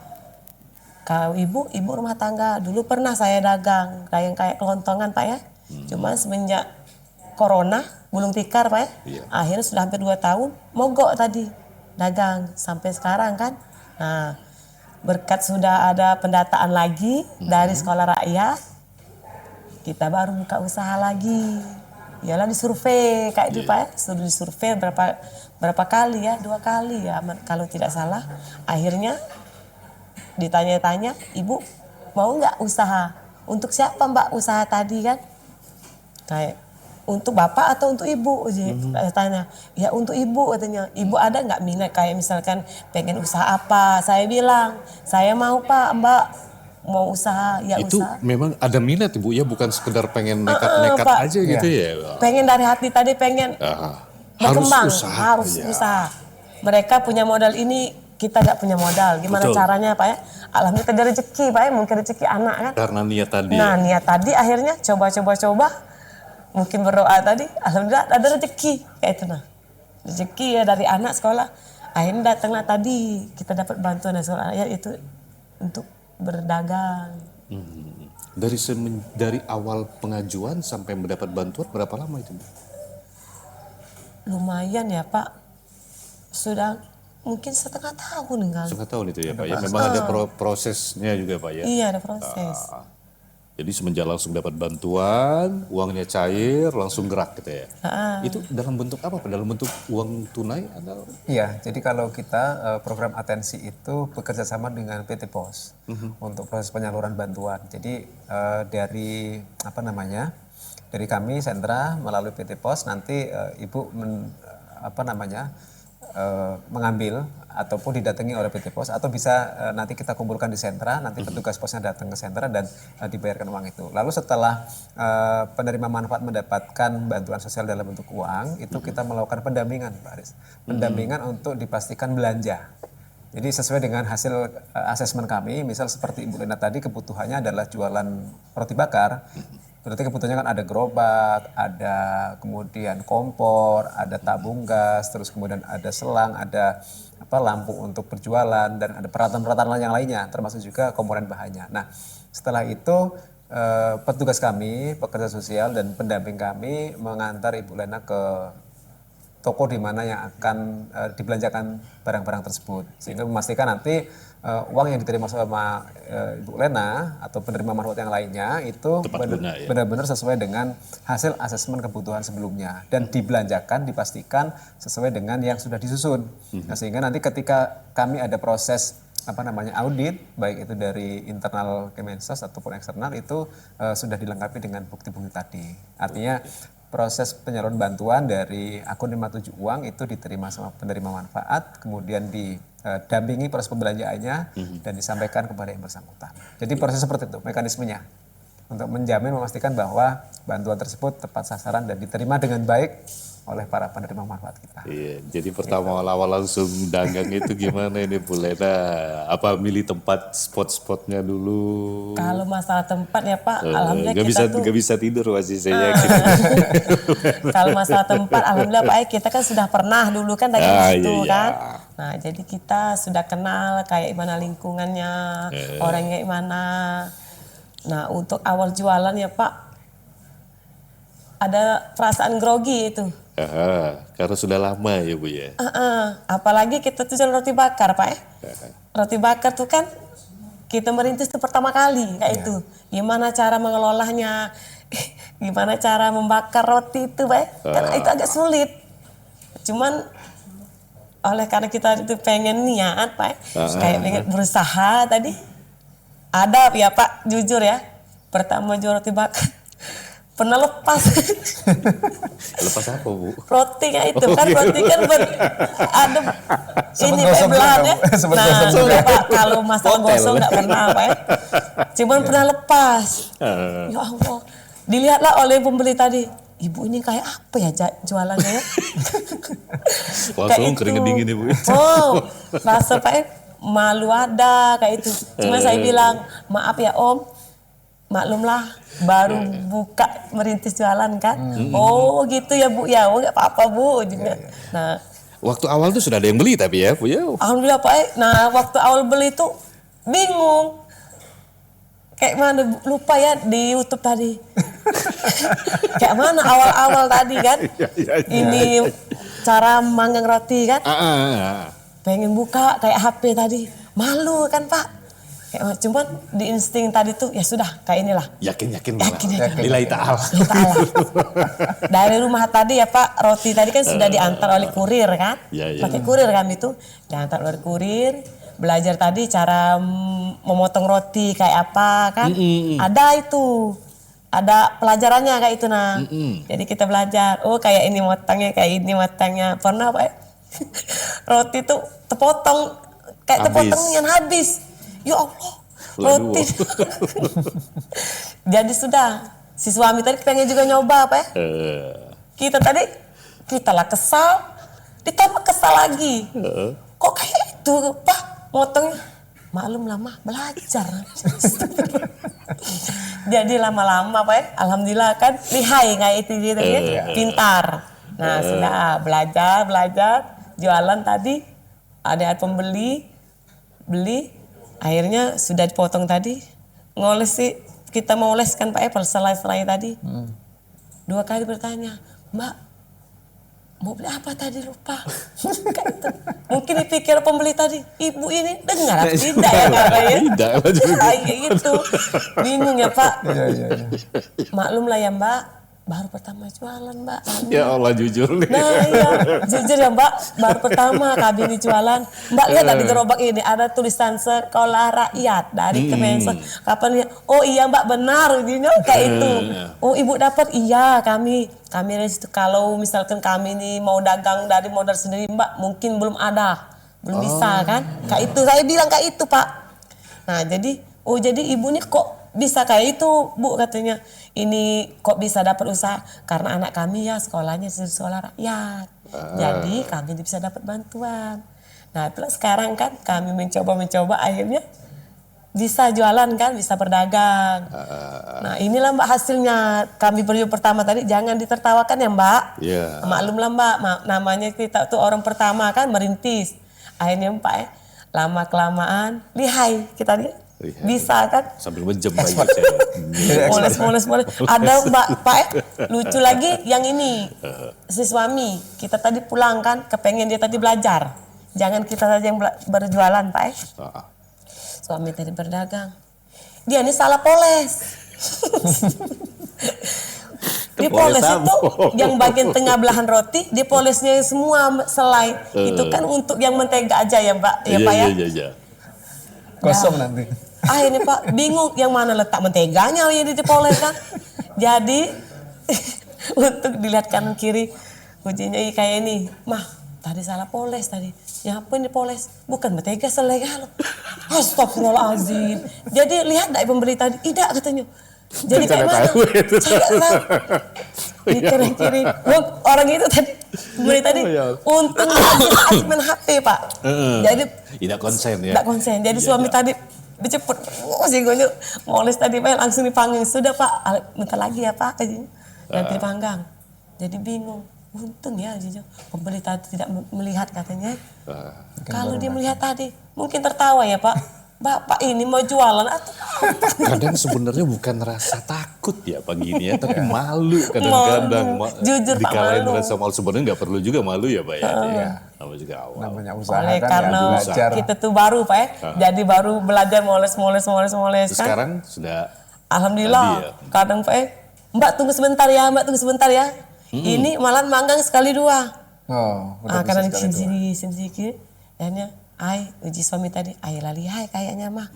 [SPEAKER 3] kalau ibu rumah tangga. Dulu pernah saya dagang kayak kelontongan Pak ya. Cuma semenjak corona, gulung tikar Pak ya.
[SPEAKER 1] Iya.
[SPEAKER 3] Akhirnya sudah hampir 2 tahun mogok tadi dagang sampai sekarang kan. Nah, berkat sudah ada pendataan lagi dari sekolah rakyat, kita baru buka usaha lagi. Yalah disurvei kayak itu Pak ya. Sudah disurvei berapa kali ya, 2 kali ya kalau tidak salah. Akhirnya ditanya-tanya, ibu mau nggak usaha? Untuk siapa mbak usaha tadi kan? Kayak untuk bapak atau untuk ibu? Saya tanya, ya untuk ibu katanya. Ibu ada nggak minat kayak misalkan pengen usaha apa? Saya bilang, saya mau pak mbak mau usaha ya
[SPEAKER 1] Itu
[SPEAKER 3] usaha.
[SPEAKER 1] memang ada minat Ibu ya, bukan sekedar pengen nekat-nekat
[SPEAKER 3] Pak.
[SPEAKER 1] aja gitu ya.
[SPEAKER 3] Pengen dari hati tadi pengen berkembang, harus
[SPEAKER 1] ya.
[SPEAKER 3] usaha. Mereka punya modal ini, kita nggak punya modal. Gimana
[SPEAKER 1] Betul.
[SPEAKER 3] caranya Pak ya? Alhamdulillah ada rezeki Pak ya, mungkin rezeki anak kan.
[SPEAKER 1] Karena niat tadi.
[SPEAKER 3] Nah niat tadi akhirnya coba. Mungkin berdoa tadi, alhamdulillah ada rezeki kayak itu nah. Rezeki ya dari anak sekolah. Akhirnya datanglah tadi kita dapat bantuan dari sekolah rakyat itu untuk berdagang.
[SPEAKER 1] Dari awal pengajuan sampai mendapat bantuan berapa lama itu?
[SPEAKER 3] Lumayan ya Pak, sudah mungkin setengah tahun kan.
[SPEAKER 1] Setengah tahun itu ya Pak ya. Memang ada prosesnya juga Pak ya.
[SPEAKER 3] Iya ada proses.
[SPEAKER 1] Jadi semenjak langsung dapat bantuan, uangnya cair, langsung gerak gitu ya. Itu dalam bentuk apa Pak? Dalam bentuk uang tunai atau?
[SPEAKER 2] Iya, jadi kalau kita program atensi itu bekerja sama dengan PT POS untuk proses penyaluran bantuan. Jadi dari dari kami sentra melalui PT POS nanti ibu mengambil ataupun didatangi oleh PT POS atau bisa nanti kita kumpulkan di sentra, nanti petugas posnya datang ke sentra dan dibayarkan uang itu. Lalu setelah penerima manfaat mendapatkan bantuan sosial dalam bentuk uang, itu kita melakukan pendampingan Pak Aris. Pendampingan untuk dipastikan belanja. Jadi sesuai dengan hasil asesmen kami, misal seperti Ibu Lena tadi kebutuhannya adalah jualan roti bakar, berarti kebutuhannya kan ada gerobak, ada kemudian kompor, ada tabung gas, terus kemudian ada selang, ada lampu untuk berjualan dan ada peralatan-peralatan yang lainnya, termasuk juga komponen bahannya. Nah, setelah itu petugas kami, pekerja sosial dan pendamping kami mengantar Ibu Lena ke toko di mana yang akan dibelanjakan barang-barang tersebut, sehingga memastikan nanti uang yang diterima sama Ibu Lena atau penerima manfaat yang lainnya itu benar-benar sesuai dengan hasil asesmen kebutuhan sebelumnya dan dibelanjakan, dipastikan sesuai dengan yang sudah disusun. Nah, sehingga nanti ketika kami ada proses audit, baik itu dari internal Kemensos ataupun eksternal, itu sudah dilengkapi dengan bukti-bukti tadi. Artinya proses penyaluran bantuan dari akun 57 uang itu diterima sama penerima manfaat, kemudian didampingi proses pembelanjaannya dan disampaikan kepada yang bersangkutan. Jadi proses seperti itu mekanismenya untuk menjamin memastikan bahwa bantuan tersebut tepat sasaran dan diterima dengan baik oleh para penerima manfaat kita.
[SPEAKER 1] Iya, jadi pertama awal langsung dagang itu gimana ini Bu Lena? Apa milih tempat spot-spotnya dulu?
[SPEAKER 3] Kalau masalah tempat ya Pak, alhamdulillah
[SPEAKER 1] Gak bisa tidur masih saya yakin.
[SPEAKER 3] Kalau masalah tempat, alhamdulillah Pak, kita kan sudah pernah dulu kan dagang gitu kan. Nah jadi kita sudah kenal kayak gimana lingkungannya, orangnya gimana. Nah untuk awal jualan ya Pak, ada perasaan grogi itu.
[SPEAKER 1] Karena sudah lama ya Bu ya.
[SPEAKER 3] Apalagi kita tuh jual roti bakar Pak ya. Roti bakar tuh kan kita merintis itu pertama kali kayak itu. Gimana cara mengelolanya, gimana cara membakar roti itu Pak ya. Karena itu agak sulit. Cuman oleh karena kita itu pengen niat Pak ya. Kayak pengen berusaha tadi. Ada ya Pak, jujur ya. Pertama jual roti bakar. Pernah lepas.
[SPEAKER 1] Lepas apa Bu?
[SPEAKER 3] Rotinya itu kan roti kan ada ini belahan ya. Nah Pak kalau masalah gosong nggak pernah Pak ya. Cuman pernah lepas. Ya Allah. Dilihatlah oleh pembeli tadi. Ibu ini kayak apa ya jualannya ya?
[SPEAKER 1] Langsung keringet dingin Ibu.
[SPEAKER 3] Oh rasa Pak ya, malu ada kayak itu. Cuma saya bilang maaf ya Om. Maklumlah baru buka merintis jualan kan. Oh gitu ya Bu ya, oh nggak apa-apa Bu juga. Nah
[SPEAKER 1] waktu awal tuh sudah ada yang beli tapi ya Bu ya.
[SPEAKER 3] alhamdulillah Pak. Nah waktu awal beli tuh bingung. Kayak mana lupa ya di YouTube tadi. Kayak mana awal-awal tadi kan? Ini cara manggang roti kan? Pengen buka kayak HP tadi, malu kan Pak? Kayak cuman di insting tadi tuh ya sudah kayak inilah.
[SPEAKER 1] Yakin malah. Lillahi ta'ala.
[SPEAKER 3] Dari rumah tadi ya Pak, roti tadi kan sudah diantar oleh kurir kan? Pakai kurir kan itu, diantar oleh kurir. Belajar tadi cara memotong roti kayak apa kan? Ada itu. Ada pelajarannya kayak itu nah. Jadi kita belajar, oh kayak ini motongnya, kayak ini motongnya. Pernah Pak? Roti tuh terpotong kayak terpotongnya habis. Ya Allah, roti. Jadi sudah, si suami tadi pengen juga nyoba Pak ya? Kita lah kesal, ditambah kesal lagi. Kok kayak itu Pak motongnya? Maklum lama belajar. Jadi lama-lama Pak ya, alhamdulillah kan lihai kayak itu gitu ya, pintar. Nah sudah belajar, jualan tadi, ada pembeli, beli, akhirnya sudah dipotong tadi, ngoles sih, kita mau oles kan Pak ya, selai-selai tadi. 2 kali bertanya, Mbak, mau beli apa tadi lupa? Mungkin dipikir pembeli tadi, ibu ini dengar atau tidak ya katanya.
[SPEAKER 1] Tidak.
[SPEAKER 3] Kayak gitu, bingung ya Pak. Maklum lah ya Mbak, baru pertama jualan Mbak.
[SPEAKER 1] Ya Allah jujur nih.
[SPEAKER 3] Nah iya, jujur ya Mbak, baru pertama kami ini jualan. Mbak lihat di gerobak ini ada tulisan Sekolah Rakyat dari Kemensos. Kapan lihat? Oh iya Mbak benar, kayak itu. Oh ibu dapat? Iya kami situ. Kalau misalkan kami ini mau dagang dari modal sendiri Mbak, mungkin belum ada, belum bisa kan? Kayak itu saya bilang kayak itu Pak. Nah jadi ibu ini kok bisa kayak itu Bu katanya. Ini kok bisa dapat usaha karena anak kami ya sekolahnya di sekolah rakyat. Jadi kami bisa dapat bantuan. Nah terus sekarang kan kami mencoba akhirnya bisa jualan kan, bisa berdagang. Nah inilah Mbak hasilnya kami periode pertama tadi, jangan ditertawakan ya Mbak. Maklumlah Mbak, namanya kita tuh orang pertama kan merintis. Akhirnya Mbak lama kelamaan lihai kita lihat. Bisa kan?
[SPEAKER 1] Sambil menjem bayi.
[SPEAKER 3] Moles. Ada Mbak Pak lucu lagi yang ini si suami kita tadi pulang kan, kepengen dia tadi belajar. Jangan kita saja yang berjualan Pak. Suami tadi berdagang. Dia ini salah poles. Di poles itu yang bagian tengah belahan roti, di polesnya semua selai. Itu kan untuk yang mentega aja ya Mbak, ya Pak ya.
[SPEAKER 1] Iya.
[SPEAKER 2] Kosong nanti.
[SPEAKER 3] Akhirnya Pak bingung yang mana letak menteganya yang dipoles kan. Jadi untuk dilihat kanan kiri ujinya kayak ini, Mah tadi salah poles tadi. Ya apa ini poles? Bukan mentega selai kalau. Astagfirullahaladzim. Jadi lihat dari pembeli tadi, tidak katanya. Jadi kayak mana? Saya tahu. Di kanan kiri. Orang itu tadi pembeli tadi untung main HP Pak. Jadi
[SPEAKER 1] tidak konsen ya.
[SPEAKER 3] Tidak konsen. Jadi suami tadi dicepet, si gue moles tadi Pak langsung dipanggang. Sudah Pak, bentar lagi ya Pak. Nanti dipanggang. Jadi bingung. Untung ya pembeli tadi tidak melihat katanya. Kalau dia melihat tadi, mungkin tertawa ya Pak. Bapak ini mau jualan atau
[SPEAKER 1] kadang sebenarnya bukan rasa takut ya pagi ini ya, tapi malu kadang-kadang.
[SPEAKER 3] Jujur Pak,
[SPEAKER 1] dikalahin
[SPEAKER 3] malu.
[SPEAKER 1] rasa malu sebenarnya nggak perlu juga malu ya Pak ya. Namanya juga awal.
[SPEAKER 2] Namanya usaha
[SPEAKER 3] oleh
[SPEAKER 2] kan
[SPEAKER 3] karena
[SPEAKER 2] ya belajar.
[SPEAKER 3] kita tuh baru Pak ya. Jadi baru belajar moles kan.
[SPEAKER 1] Sekarang sudah
[SPEAKER 3] alhamdulillah.
[SPEAKER 1] ya.
[SPEAKER 3] Kadang Pak Mbak tunggu sebentar ya. Ini malah manggang sekali 2.
[SPEAKER 2] Udah
[SPEAKER 3] kadang
[SPEAKER 2] bisa sekali
[SPEAKER 3] sini kiri. Akhirnya uji suami tadi, lah lihai kayaknya Mah.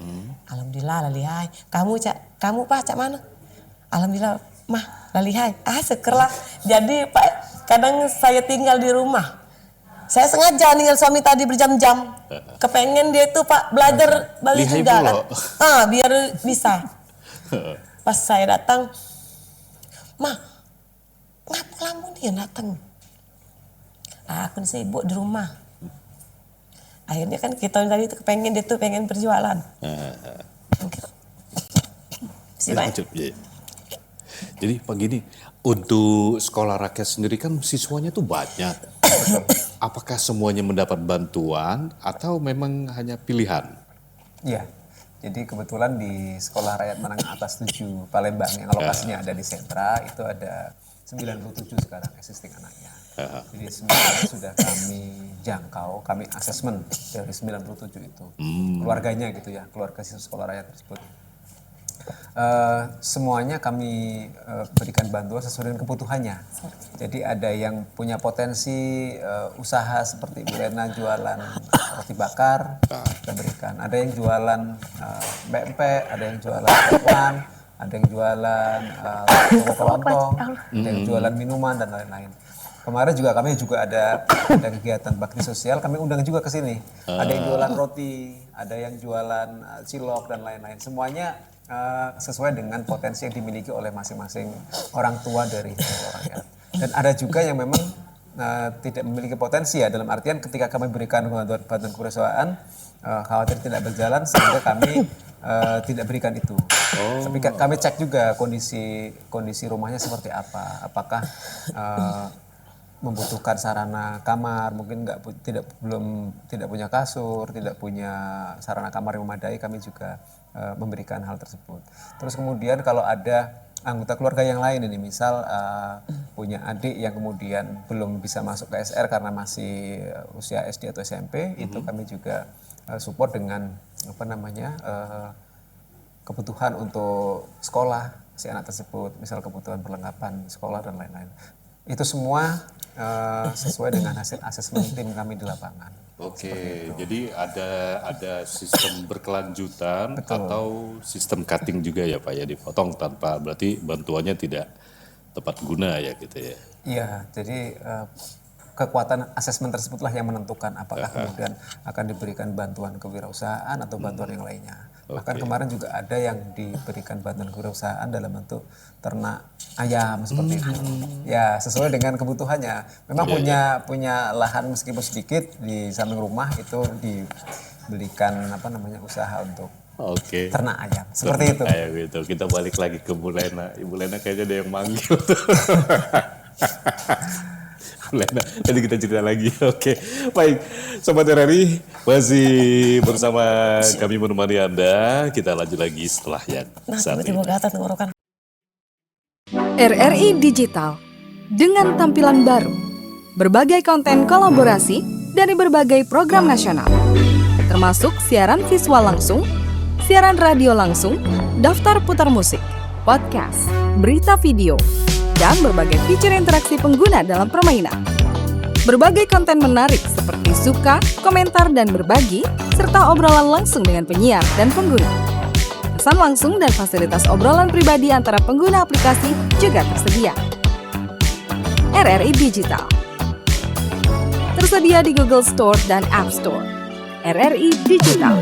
[SPEAKER 3] Alhamdulillah lah lihai. Kamu Pak cak mana? Alhamdulillah Mah lah lihai. Syukurlah. Jadi Pak kadang saya tinggal di rumah. Saya sengaja tinggal suami tadi berjam-jam. Kepengen dia tuh Pak belajar balik
[SPEAKER 1] lihai
[SPEAKER 3] juga
[SPEAKER 1] pula.
[SPEAKER 3] kan. Biar bisa. Pas saya datang, Mah, ngapa kamu dia datang? Aku sibuk di rumah. Akhirnya kan kita tadi itu kepengen dia tuh pengen berjualan.
[SPEAKER 1] Jadi pagi ini untuk sekolah rakyat sendiri kan siswanya tuh banyak. Apakah semuanya mendapat bantuan atau memang hanya pilihan?
[SPEAKER 2] Iya. Jadi kebetulan di Sekolah Rakyat Menengah Atas 7 Palembang yang lokasinya ada di sentra itu ada 97 sekarang existing anaknya. Jadi semuanya sudah kami jangkau, kami asesmen dari 97 itu. Keluarganya gitu ya, keluarga siswa sekolah rakyat tersebut. Semuanya kami berikan bantuan sesuai dengan kebutuhannya. Jadi ada yang punya potensi usaha seperti Bu Lena jualan roti bakar, kita berikan. Ada yang jualan pempek, ada yang jualan bakwan, ada yang jualan kelontong, ada yang jualan minuman dan lain-lain. Kemarin juga kami ada kegiatan bakti sosial, kami undang juga ke sini. Ada yang jualan roti, ada yang jualan cilok dan lain-lain. Semuanya sesuai dengan potensi yang dimiliki oleh masing-masing orang tua dari rakyat. Dan ada juga yang memang tidak memiliki potensi ya, dalam artian ketika kami berikan bantuan kewirausahaan, khawatir tidak berjalan sehingga kami tidak berikan itu. Tapi kami cek juga kondisi rumahnya seperti apa, apakah membutuhkan sarana kamar, mungkin tidak punya kasur, tidak punya sarana kamar yang memadai, kami juga memberikan hal tersebut. Terus kemudian kalau ada anggota keluarga yang lain ini, misal punya adik yang kemudian belum bisa masuk ke SR karena masih usia SD atau SMP, itu kami juga support dengan kebutuhan untuk sekolah si anak tersebut, misal kebutuhan perlengkapan sekolah dan lain-lain. Itu semua sesuai dengan hasil asesmen tim kami di lapangan.
[SPEAKER 1] Oke, jadi ada sistem berkelanjutan. Betul. Atau sistem cutting juga ya Pak ya, dipotong tanpa berarti bantuannya tidak tepat guna ya gitu ya. Iya,
[SPEAKER 2] jadi kekuatan asesmen tersebutlah yang menentukan apakah kemudian akan diberikan bantuan kewirausahaan atau bantuan yang lainnya. Bahkan kemarin juga ada yang diberikan bantuan kewirausahaan dalam bentuk ternak ayam seperti itu. Ya sesuai dengan kebutuhannya. Memang punya lahan meskipun sedikit di samping rumah itu diberikan usaha untuk ternak ayam. Seperti itu.
[SPEAKER 1] Kayak gitu. Kita balik lagi ke Bu Lena. Ibu Lena kayaknya ada yang manggil. Lena, nanti kita cerita lagi. Oke, baik. Sobat RRI, masih bersama kami menemani Anda. Kita lanjut lagi setelah yang satu ini.
[SPEAKER 4] RRI Digital, dengan tampilan baru, berbagai konten kolaborasi dari berbagai program nasional, termasuk siaran visual langsung, siaran radio langsung, daftar putar musik, podcast, berita video, dan berbagai fitur interaksi pengguna dalam permainan. Berbagai konten menarik seperti suka, komentar, dan berbagi, serta obrolan langsung dengan penyiar dan pengguna. Pesan langsung dan fasilitas obrolan pribadi antara pengguna aplikasi juga tersedia. RRI Digital tersedia di Google Store dan App Store. RRI Digital.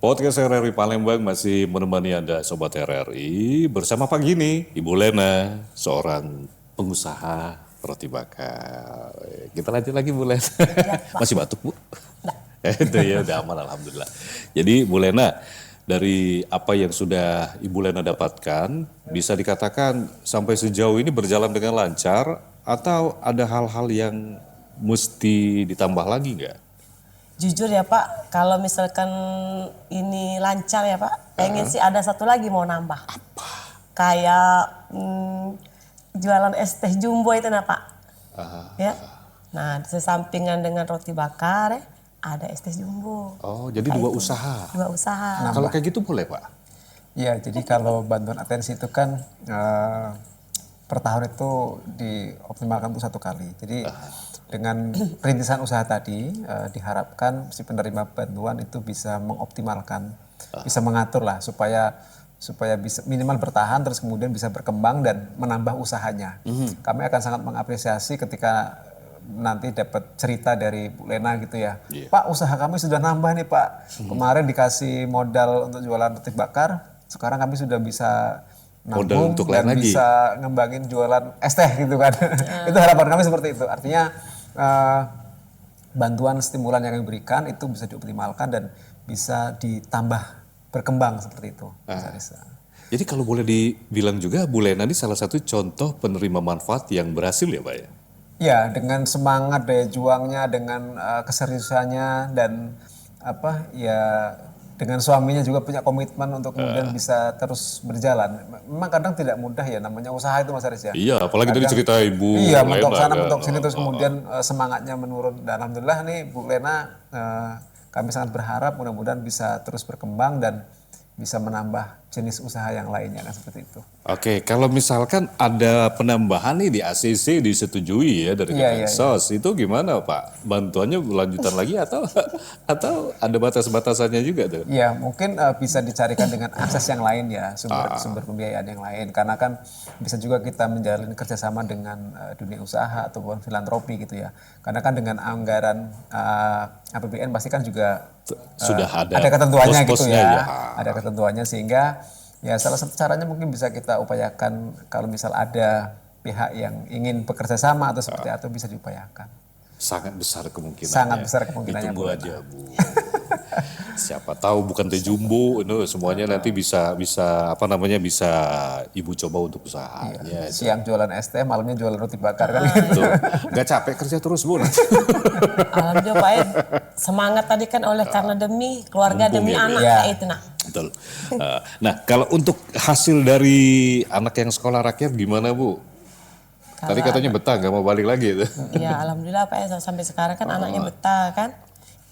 [SPEAKER 1] Podcast RRI Palembang masih menemani Anda Sobat RRI bersama pagi ini Ibu Lena, seorang pengusaha roti bakar. Kita lanjut lagi Bu Lena. Ya, masih batuk Bu? Itu ya udah aman alhamdulillah. Jadi Bu Lena, dari apa yang sudah Ibu Lena dapatkan, bisa dikatakan sampai sejauh ini berjalan dengan lancar atau ada hal-hal yang mesti ditambah lagi nggak?
[SPEAKER 3] Jujur ya Pak, kalau misalkan ini lancar ya Pak, pengen sih ada satu lagi mau nambah.
[SPEAKER 1] Apa?
[SPEAKER 3] Kayak jualan es teh jumbo itu nah Pak. Ya. Nah, sesampingan dengan roti bakar ada es teh jumbo.
[SPEAKER 1] Oh, jadi dua usaha.
[SPEAKER 3] Dua usaha.
[SPEAKER 1] Nah, kalau kayak gitu boleh Pak?
[SPEAKER 2] Ya, jadi kalau bantuan atensi itu kan per tahun itu dioptimalkan untuk 1 kali. Jadi dengan perintisan usaha tadi diharapkan si penerima bantuan itu bisa mengoptimalkan, bisa mengatur lah supaya bisa minimal bertahan terus kemudian bisa berkembang dan menambah usahanya. Kami akan sangat mengapresiasi ketika nanti dapat cerita dari Bu Lena gitu ya. Pak, usaha kami sudah nambah nih Pak. Kemarin dikasih modal untuk jualan roti bakar, sekarang kami sudah bisa nabung untuk dan bisa ngembangin jualan es teh gitu kan. Itu harapan kami seperti itu. Artinya bantuan stimulan yang kami berikan itu bisa dioptimalkan dan bisa ditambah berkembang seperti itu.
[SPEAKER 1] Jadi kalau boleh dibilang juga Bu Lena ini salah satu contoh penerima manfaat yang berhasil ya Pak ya?
[SPEAKER 2] Ya, dengan semangat daya juangnya, dengan keseriusannya dan dengan suaminya juga punya komitmen untuk kemudian bisa terus berjalan. Memang kadang tidak mudah ya, namanya usaha itu Mas Aris ya.
[SPEAKER 1] Iya, apalagi tadi cerita Ibu
[SPEAKER 2] Iya,
[SPEAKER 1] Lena
[SPEAKER 2] mentok sana
[SPEAKER 1] kan.
[SPEAKER 2] mentok sini terus kemudian semangatnya menurun. Dan alhamdulillah nih Bu Lena, kami sangat berharap mudah-mudahan bisa terus berkembang dan bisa menambah jenis usaha yang lainnya kan seperti itu.
[SPEAKER 1] Oke, kalau misalkan ada penambahan nih di ACC disetujui ya dari Kemensos, itu gimana Pak? Bantuannya lanjutan lagi atau ada batas-batasannya juga tuh?
[SPEAKER 2] Ya mungkin bisa dicarikan dengan akses yang lain ya, sumber pembiayaan yang lain. Karena kan bisa juga kita menjalin kerjasama dengan dunia usaha ataupun filantropi gitu ya. Karena kan dengan anggaran APBN pasti kan juga
[SPEAKER 1] sudah ada
[SPEAKER 2] ketentuannya gitu
[SPEAKER 1] pos-posnya
[SPEAKER 2] ya. Ada ketentuannya sehingga ya salah satu caranya mungkin bisa kita upayakan kalau misal ada pihak yang ingin bekerja sama atau seperti itu bisa diupayakan.
[SPEAKER 1] Sangat besar kemungkinannya.
[SPEAKER 2] Sangat besar kemungkinannya.
[SPEAKER 1] Ditunggu aja Bu. Siapa tahu bukan teh jumbo, semuanya nanti bisa Ibu coba untuk usahanya.
[SPEAKER 2] Iya. Siang jualan es teh, malamnya jualan roti bakar kan.
[SPEAKER 1] Tuh, gak capek kerja terus Bu.
[SPEAKER 3] Alhamdulillah Pak Ed, semangat tadi kan oleh karena demi keluarga, demi anak kayak itu nah.
[SPEAKER 1] Betul. Nah kalau untuk hasil dari anak yang sekolah rakyat gimana Bu? Tadi katanya betah gak mau balik lagi itu.
[SPEAKER 3] Iya alhamdulillah Pak Ed, sampai sekarang kan anaknya betah kan.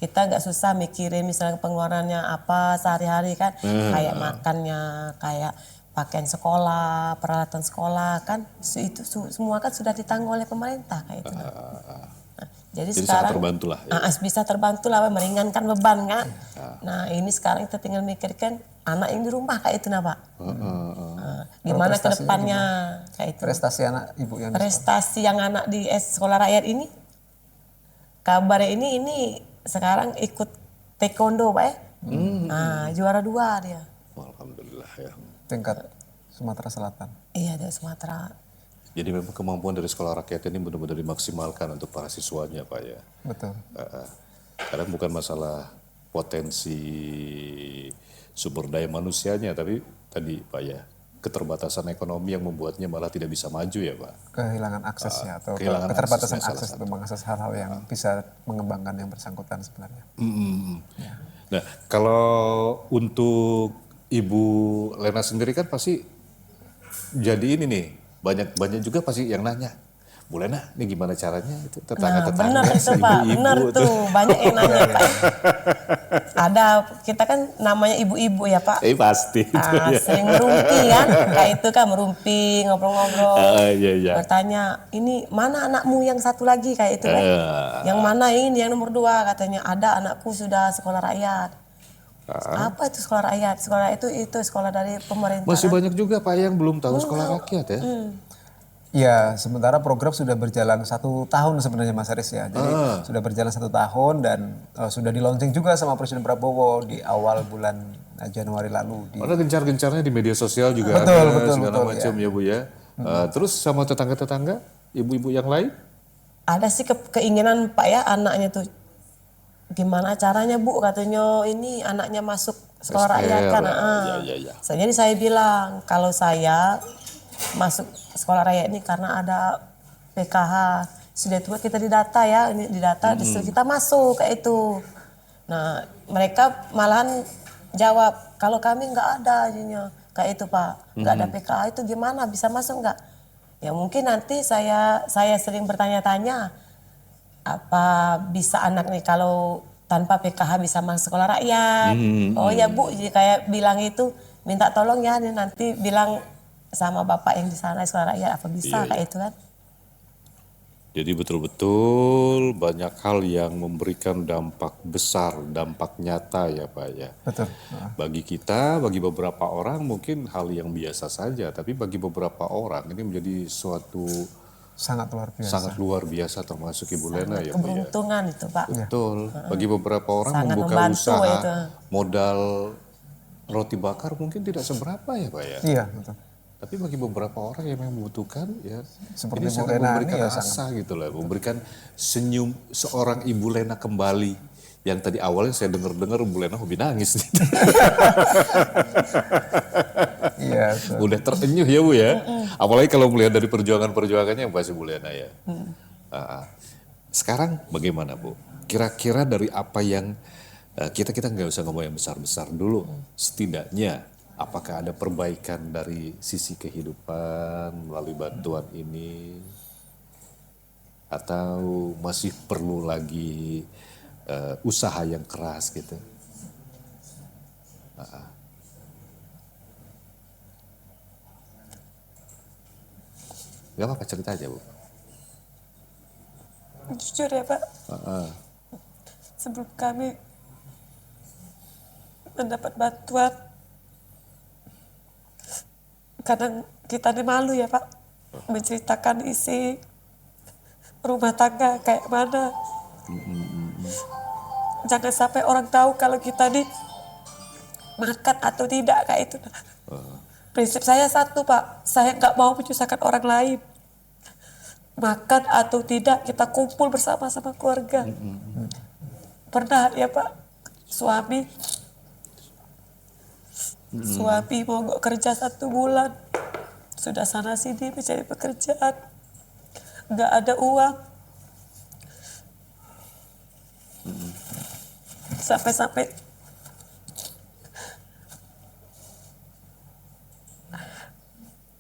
[SPEAKER 3] Kita nggak susah mikirin misalnya pengeluarannya apa sehari-hari kan. Kayak makannya, kayak pakaian sekolah, peralatan sekolah kan. Itu semua kan sudah ditanggung oleh pemerintah kayak itu. Jadi sekarang
[SPEAKER 1] sangat terbantu lah. Ya.
[SPEAKER 3] Bisa terbantu lah, meringankan beban kan. Nah ini sekarang kita tinggal mikirkan anak yang di rumah kayak itu nah Pak. Gimana ke depannya kayak itu.
[SPEAKER 2] Prestasi anak Ibu yang
[SPEAKER 3] prestasi yang anak di sekolah rakyat ini. Kabarnya ini sekarang ikut taekwondo Pak ya. Nah, juara 2 dia.
[SPEAKER 1] Alhamdulillah ya.
[SPEAKER 2] Tingkat Sumatera Selatan.
[SPEAKER 3] Iya dari Sumatera.
[SPEAKER 1] Jadi memang kemampuan dari sekolah rakyat ini benar-benar dimaksimalkan untuk para siswanya Pak ya.
[SPEAKER 2] Betul.
[SPEAKER 1] Karena bukan masalah potensi sumber daya manusianya, tapi tadi Pak ya, keterbatasan ekonomi yang membuatnya malah tidak bisa maju ya Pak.
[SPEAKER 2] Kehilangan aksesnya atau
[SPEAKER 1] kehilangan
[SPEAKER 2] keterbatasan
[SPEAKER 1] aksesnya
[SPEAKER 2] akses untuk mengakses hal-hal yang bisa mengembangkan yang bersangkutan sebenarnya.
[SPEAKER 1] Ya. Nah kalau untuk Ibu Lena sendiri kan pasti jadi ini nih, banyak juga pasti yang nanya, Bu Lena ini gimana caranya itu tetangga-tetangga,
[SPEAKER 3] benar itu Pak, benar tuh banyak yang nanya Pak. Ada kita kan namanya ibu-ibu ya Pak.
[SPEAKER 1] Pasti.
[SPEAKER 3] Sering merumpi kan, kayak itu kan merumpi ngobrol-ngobrol.
[SPEAKER 1] Iya.
[SPEAKER 3] Bertanya ini mana anakmu yang satu lagi kayak itu kan? Yang mana ini yang nomor 2 katanya ada anakku sudah sekolah rakyat. Apa itu sekolah rakyat? Sekolah itu sekolah dari pemerintah.
[SPEAKER 1] Masih banyak juga Pak yang belum tahu sekolah rakyat ya.
[SPEAKER 2] Ya, sementara program sudah berjalan 1 tahun sebenarnya Mas Aris ya. Jadi sudah berjalan 1 tahun dan sudah di launching juga sama Presiden Prabowo di awal bulan Januari lalu.
[SPEAKER 1] Ada gencar-gencarnya di media sosial juga
[SPEAKER 2] betul,
[SPEAKER 1] segala macam ya Bu ya. Terus sama tetangga-tetangga, ibu-ibu yang lain?
[SPEAKER 3] Ada sih keinginan Pak ya anaknya tuh. Gimana caranya Bu katanya ini anaknya masuk sekolah rakyat kan.
[SPEAKER 1] Iya.
[SPEAKER 3] Jadi saya bilang kalau saya masuk sekolah rakyat ini karena ada PKH. Sudah itu kita didata ya, ini didata disuruh kita masuk kayak itu. Nah, mereka malahan jawab kalau kami nggak ada ajinya kayak itu Pak. Nggak ada PKH itu gimana bisa masuk nggak? Ya mungkin nanti saya sering bertanya-tanya apa bisa anak nih kalau tanpa PKH bisa masuk sekolah rakyat. Oh ya Bu, jadi kayak bilang itu minta tolong ya nanti bilang sama bapak yang di sana sekolah rakyat apa bisa kayak itu kan.
[SPEAKER 1] Jadi betul-betul banyak hal yang memberikan dampak besar, dampak nyata ya Pak ya.
[SPEAKER 2] Betul.
[SPEAKER 1] Bagi kita, bagi beberapa orang mungkin hal yang biasa saja, tapi bagi beberapa orang ini menjadi suatu
[SPEAKER 2] sangat luar biasa
[SPEAKER 1] termasuk Ibu Lena ya Bu ya.
[SPEAKER 3] Keberuntungan itu Pak.
[SPEAKER 1] Betul. Bagi beberapa orang
[SPEAKER 3] sangat
[SPEAKER 1] membuka
[SPEAKER 3] usaha
[SPEAKER 1] itu. Modal roti bakar mungkin tidak seberapa ya Pak ya.
[SPEAKER 2] Iya betul.
[SPEAKER 1] Tapi bagi beberapa orang yang membutuhkan ya
[SPEAKER 2] seperti
[SPEAKER 1] ini
[SPEAKER 2] Bu
[SPEAKER 1] sangat
[SPEAKER 2] Lena
[SPEAKER 1] memberikan
[SPEAKER 2] ini ya
[SPEAKER 1] asa gitu lah, memberikan senyum seorang Ibu Lena kembali. Yang tadi awalnya saya dengar Bu Lena hobi nangis.
[SPEAKER 2] Iya. So.
[SPEAKER 1] Udah terenyuh ya Bu ya. Apalagi kalau melihat dari perjuangan-perjuangannya yang pasti Bu Liana ya. Sekarang bagaimana Bu? Kira-kira dari apa yang kita nggak usah ngomong yang besar-besar dulu. Setidaknya apakah ada perbaikan dari sisi kehidupan melalui bantuan ini? Atau masih perlu lagi usaha yang keras gitu? Gak apa-apa, cerita aja Bu.
[SPEAKER 3] Jujur ya Pak, sebelum kami mendapat bantuan, kadang kita ini malu ya Pak, menceritakan isi rumah tangga kayak mana. Jangan sampai orang tahu kalau kita nih makan atau tidak kayak itu. Prinsip saya satu Pak, saya nggak mau menyusahkan orang lain. Makan atau tidak kita kumpul bersama-sama keluarga. Pernah ya Pak, suami mogok kerja 1 bulan, sudah sana sini mencari pekerjaan, nggak ada uang. Sampai-sampai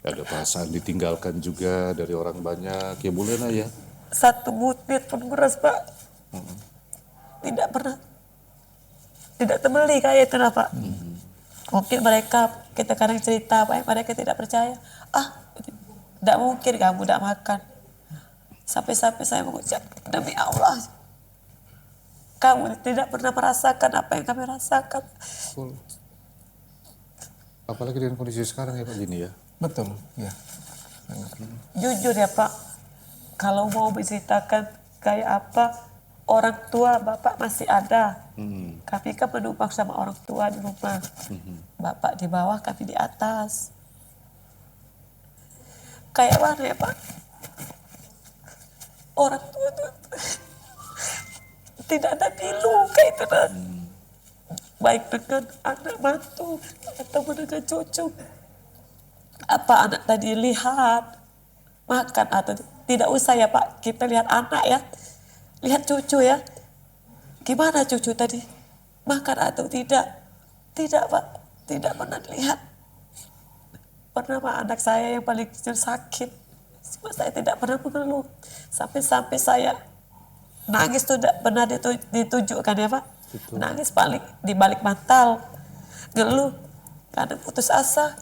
[SPEAKER 1] ada perasaan ditinggalkan juga dari orang banyak, ya Bu Liana ya.
[SPEAKER 3] 1 butir pun beras Pak, tidak pernah, tidak terbeli kayak itu lah Pak. Mungkin mereka, kita kadang cerita Pak, mereka tidak percaya. Tidak mungkin kamu tidak makan. Sampai-sampai saya mengucap, demi Allah, kamu tidak pernah merasakan apa yang kami rasakan.
[SPEAKER 1] Apalagi dengan kondisi sekarang ya Pak gini ya.
[SPEAKER 2] Betul, ya.
[SPEAKER 3] Jujur ya Pak, kalau mau menceritakan kayak apa, orang tua Bapak masih ada. Kami kan menumpang sama orang tua di rumah. Bapak di bawah, kami di atas. Kayak mana ya Pak? Orang tua itu tidak ada pilu kayak itu. Baik dengan anak mantu atau dengan cucu. Apa anak tadi lihat makan atau tidak usah ya Pak, kita lihat anak ya, lihat cucu ya, gimana cucu tadi makan atau tidak Pak, tidak pernah lihat. Pernah Pak, anak saya yang paling kecil sakit, cuma saya tidak pernah mengeluh, sampai saya nangis tuh pernah ditunjukkan ya Pak, nangis di balik bantal, ngeluh karena putus asa.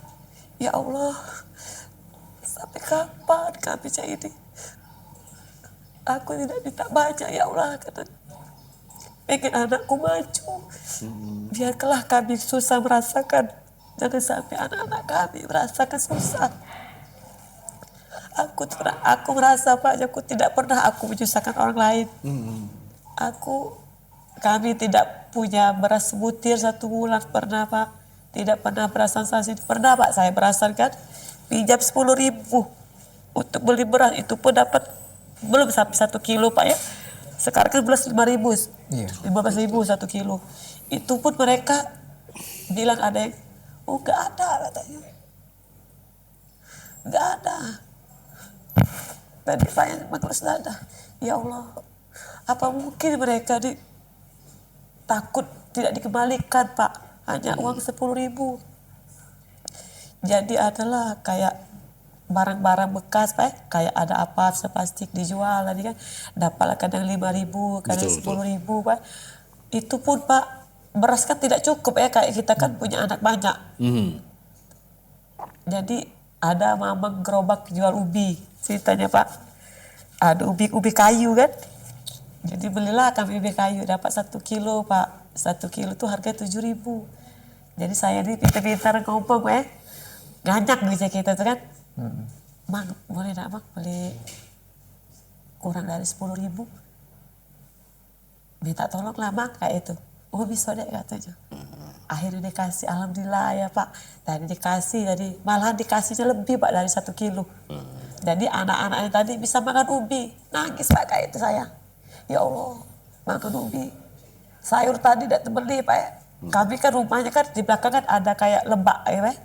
[SPEAKER 3] Ya Allah, sampai kapan kami ini? Aku tidak minta banyak ya Allah, kata. Pengen anakku maju. Biarlah kami susah merasakan. Jangan sampai anak-anak kami merasakan susah. Aku merasa Pak, aku tidak pernah aku menyusahkan orang lain. Kami tidak punya beras sebutir 1 bulan pernah Pak. Tidak pernah berasan sasi. Pernah Pak, saya berasan kan, pinjam 10.000 untuk beli beras, itu pun dapat belum sampai 1 kilo Pak ya. Sekarang kan beras 5.000, 15.000 1 kilo. Itu pun mereka bilang ada yang, gak ada katanya. Gak ada. Tadi saya mengelus dada, ya Allah, apa mungkin mereka takut tidak dikembalikan Pak. Hanya uang 10.000. Jadi adalah kayak barang-barang bekas Pak, kayak ada apa plastik dijual tadi kan, dapatlah kadang 5.000, kadang 10.000 Pak. Itu pun Pak, beras kan tidak cukup ya, kayak kita kan punya anak banyak. Jadi ada mamang gerobak jual ubi, ceritanya Pak. Ada ubi kayu kan. Jadi belilah kami ubi kayu, dapat 1 kilo Pak. 1 kilo tuh harga 7.000. Jadi saya ini pintar-pintar ngomong Pak ya. Ganyak bisa kita tuh kan. Bang, boleh gak Bang beli kurang dari 10.000? Minta tolong lah Bang kayak itu. Oh bisa deh katanya. Akhirnya dikasih, alhamdulillah ya Pak. Tadi dikasih, malahan dikasihnya lebih Pak dari 1 kilo. Jadi anak-anaknya tadi bisa makan ubi. Nangis Pak kayak itu saya. Ya Allah, makan ubi. Sayur tadi tidak terbeli Pak ya. Kami kan rumahnya kan di belakang kan ada kayak lembak ya Pak.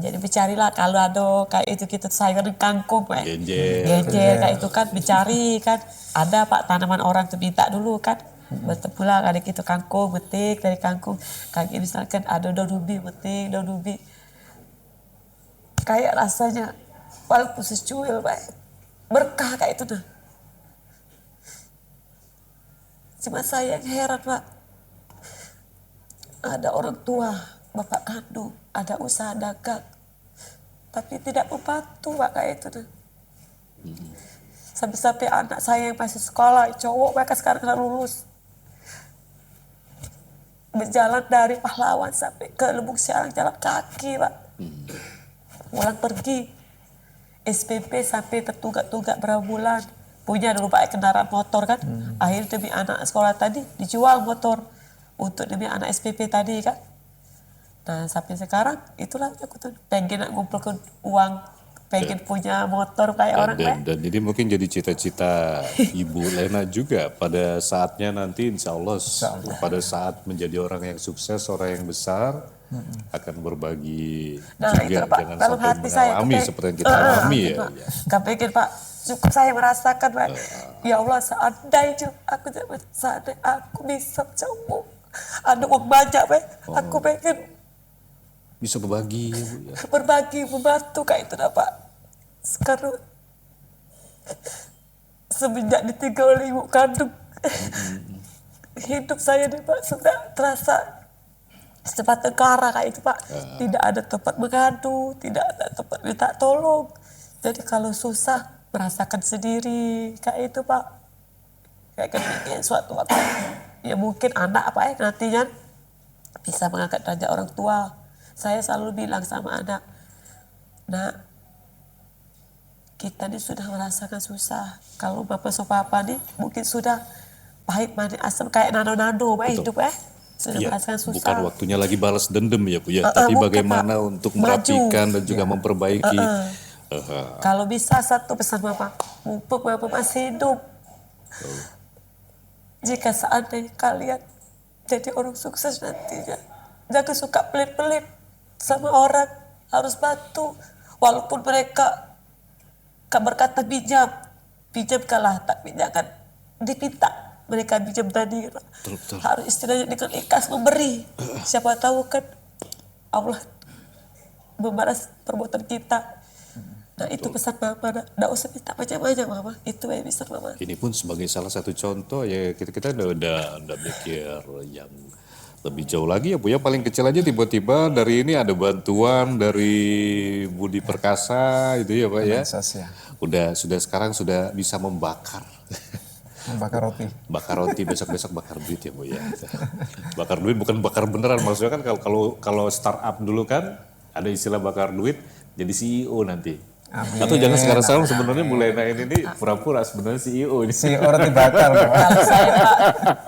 [SPEAKER 3] Jadi dicarilah kalau ada kayak itu kita sayuran kangkung, Pak.
[SPEAKER 1] Genjer.
[SPEAKER 3] Kayak itu kan dicari kan. Ada Pak tanaman orang tuh minta dulu kan. Betul pula ada gitu kangkung, metik dari kangkung. Kayak misalkan ada daun ubi, metik daun ubi. Kayak rasanya walaupun secuil, Pak. Berkah kayak itu nah. Cuma saya yang heran, Pak. Ada orang tua, bapak kandung, ada usaha dagang. Tapi tidak membantu, Pak, kayak itu. Nah. Sampai-sampai anak saya yang masih sekolah, cowok mereka sekarang sudah lulus. Berjalan dari Pahlawan sampai ke Lubuk Siarang jalan kaki, Pak. Pulang pergi. SPP sampai tertunggak-tunggak berapa bulan. Punya dulu Pak kendaraan motor kan. Akhirnya demi anak sekolah tadi dijual motor. Untuk demi anak SPP tadi kan. Nah sampai sekarang itulah aku tuh pengen ngumpulkan uang. Pengen punya motor kayak orang lain.
[SPEAKER 1] Dan jadi mungkin jadi cita-cita Ibu Lena juga pada saatnya nanti insya Allah pada saat menjadi orang yang sukses, orang yang besar akan berbagi juga
[SPEAKER 3] itu, Pak.
[SPEAKER 1] jangan
[SPEAKER 3] Dalam
[SPEAKER 1] sampai
[SPEAKER 3] hati saya
[SPEAKER 1] mengalami
[SPEAKER 3] itu
[SPEAKER 1] seperti yang kita alami ya.
[SPEAKER 3] Gak pengen Pak, cukup saya merasakan Pak. Ya Allah seandainya aku bisa coba. Ada uang banyak Pak, aku pengen
[SPEAKER 1] Bisa berbagi ya Bu ya.
[SPEAKER 3] berbagi, membantu kayak itu dah Pak. Sekarang semenjak ditinggal oleh ibu kandung, hidup saya nih Pak sudah terasa cepat negara kayak itu Pak. Tidak ada tempat mengadu, tidak ada tempat minta tolong. Jadi kalau susah merasakan sendiri kayak itu Pak. Kayak kepingin suatu waktu ya mungkin anak apa ya nantinya bisa mengangkat derajat orang tua. Saya selalu bilang sama anak, nak, kita ini sudah merasakan susah. Kalau bapak so papa nih mungkin sudah pahit manis asam kayak nano-nano Pak hidup sudah
[SPEAKER 1] Ya,
[SPEAKER 3] merasakan susah.
[SPEAKER 1] bukan waktunya lagi balas dendam ya Bu ya, tapi
[SPEAKER 3] mungkin,
[SPEAKER 1] bagaimana
[SPEAKER 3] Pak,
[SPEAKER 1] untuk
[SPEAKER 3] maju.
[SPEAKER 1] merapikan dan juga memperbaiki.
[SPEAKER 3] Kalau bisa satu pesan bapak, mumpung bapak masih hidup. Jika seandainya kalian jadi orang sukses nantinya, jangan suka pelit-pelit sama orang, harus bantu. Walaupun mereka berkata pinjam kalah, tapi jangan dipinta. Mereka pinjam tadi,
[SPEAKER 1] Betul.
[SPEAKER 3] harus istilahnya dengan ikhlas memberi. Siapa tahu kan Allah membalas perbuatan kita. Nah itu pesan mama, nggak usah minta banyak-banyak mama, itu yang bisa mama.
[SPEAKER 1] Ini pun sebagai salah satu contoh ya kita udah mikir yang lebih jauh lagi ya Bu ya. Paling kecil aja tiba-tiba dari ini ada bantuan dari Budi Perkasa itu ya Pak ya. Sudah sekarang sudah bisa membakar.
[SPEAKER 2] Membakar roti.
[SPEAKER 1] Bakar roti, besok-besok bakar duit ya Bu ya. Bakar duit bukan bakar beneran, maksudnya kan kalau startup dulu kan ada istilah bakar duit jadi CEO nanti.
[SPEAKER 2] Amin.
[SPEAKER 1] Atau jangan sekarang sebenarnya Bu Lena ini pura-pura sebenarnya CEO ini.
[SPEAKER 2] CEO roti bakar.
[SPEAKER 3] Kalau saya Pak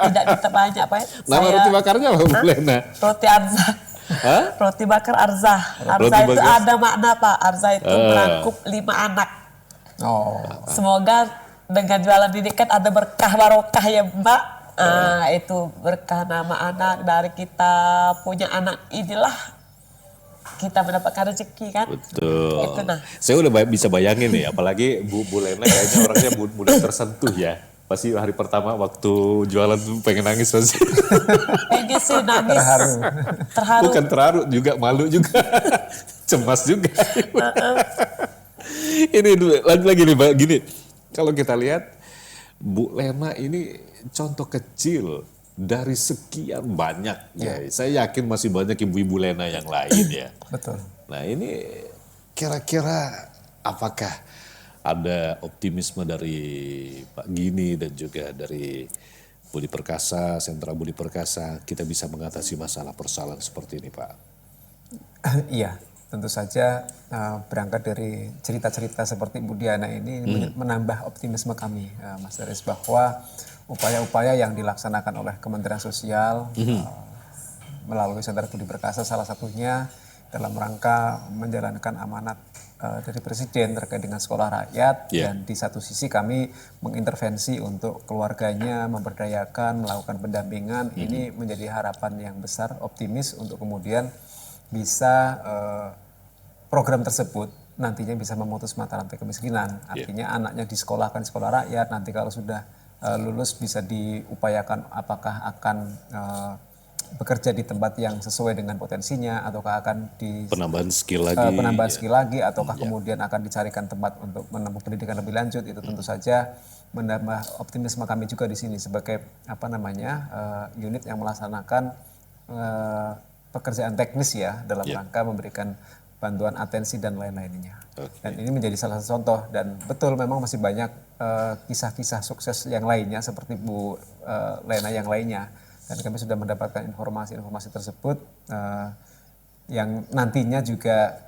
[SPEAKER 3] tidak minta banyak Pak.
[SPEAKER 1] Nama
[SPEAKER 3] Saya
[SPEAKER 1] roti bakarnya apa Bu Lena?
[SPEAKER 3] roti Arzah.
[SPEAKER 1] Hah?
[SPEAKER 3] Roti bakar Arzah.
[SPEAKER 1] Roti
[SPEAKER 3] Arzah itu
[SPEAKER 1] bakar.
[SPEAKER 3] ada makna Pak. Arzah itu merangkup 5 anak.
[SPEAKER 2] Oh,
[SPEAKER 3] Semoga dengan jualan ini kan ada berkah barokah ya Mbak. Itu berkah nama anak dari kita punya anak inilah kita mendapatkan rezeki kan.
[SPEAKER 1] Betul.
[SPEAKER 3] Itu nah.
[SPEAKER 1] Saya udah bisa bayangin nih, apalagi Bu Lena kayaknya orangnya mudah tersentuh ya. Pasti hari pertama waktu jualan tuh pengen nangis pasti.
[SPEAKER 3] Pengen sih nangis. Terharu.
[SPEAKER 1] Bukan terharu juga, malu juga. Cemas juga. Ini lagi nih Mbak, gini. Kalau kita lihat Bu Lena ini contoh kecil dari sekian banyak ya. Saya yakin masih banyak ibu-ibu Lena yang lain ya.
[SPEAKER 2] betul.
[SPEAKER 1] Nah ini kira-kira apakah ada optimisme dari Pak Gini dan juga dari Budi Perkasa, Sentra Budi Perkasa, kita bisa mengatasi masalah persoalan seperti ini Pak?
[SPEAKER 2] Iya, tentu saja berangkat dari cerita-cerita seperti Bu Diana ini menambah optimisme kami, Mas Daris, bahwa upaya-upaya yang dilaksanakan oleh Kementerian Sosial melalui Sentra Budi Perkasa salah satunya dalam rangka menjalankan amanat dari Presiden terkait dengan sekolah rakyat dan di satu sisi kami mengintervensi untuk keluarganya, memberdayakan, melakukan pendampingan. Ini menjadi harapan yang besar, optimis untuk kemudian bisa program tersebut nantinya bisa memutus mata rantai kemiskinan. Artinya anaknya disekolahkan di sekolah rakyat, nanti kalau sudah lulus bisa diupayakan apakah akan bekerja di tempat yang sesuai dengan potensinya, ataukah akan di
[SPEAKER 1] Penambahan skill lagi.
[SPEAKER 2] skill lagi, ataukah kemudian akan dicarikan tempat untuk menempuh pendidikan lebih lanjut. Itu tentu saja menambah optimisme kami juga di sini sebagai unit yang melaksanakan pekerjaan teknis ya dalam rangka memberikan bantuan atensi dan lain-lainnya. Dan ini menjadi salah satu contoh, dan betul memang masih banyak kisah-kisah sukses yang lainnya seperti Bu Lena yang lainnya. Dan kami sudah mendapatkan informasi-informasi tersebut yang nantinya juga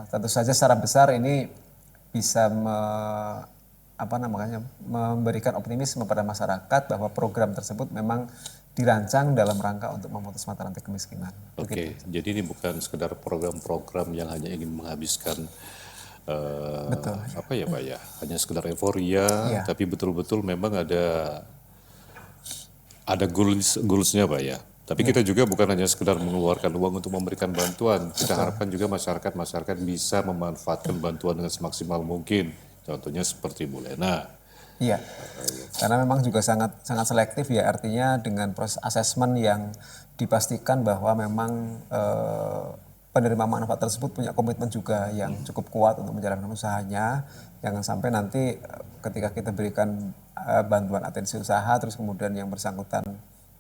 [SPEAKER 2] tentu saja secara besar ini bisa memberikan optimisme pada masyarakat bahwa program tersebut memang dirancang dalam rangka untuk memutus mata rantai kemiskinan.
[SPEAKER 1] Oke, jadi ini bukan sekedar program-program yang hanya ingin menghabiskan
[SPEAKER 2] Betul.
[SPEAKER 1] Pak ya, hanya sekedar euforia, tapi betul-betul memang ada goalsnya Pak ya. Tapi kita juga bukan hanya sekedar mengeluarkan uang untuk memberikan bantuan. Kita harapkan juga masyarakat bisa memanfaatkan bantuan dengan semaksimal mungkin. Contohnya seperti Bu Lena.
[SPEAKER 2] Iya, karena memang juga sangat selektif ya, artinya dengan proses asesmen yang dipastikan bahwa memang penerima manfaat tersebut punya komitmen juga yang cukup kuat untuk menjalankan usahanya. Jangan sampai nanti ketika kita berikan bantuan atensi usaha terus kemudian yang bersangkutan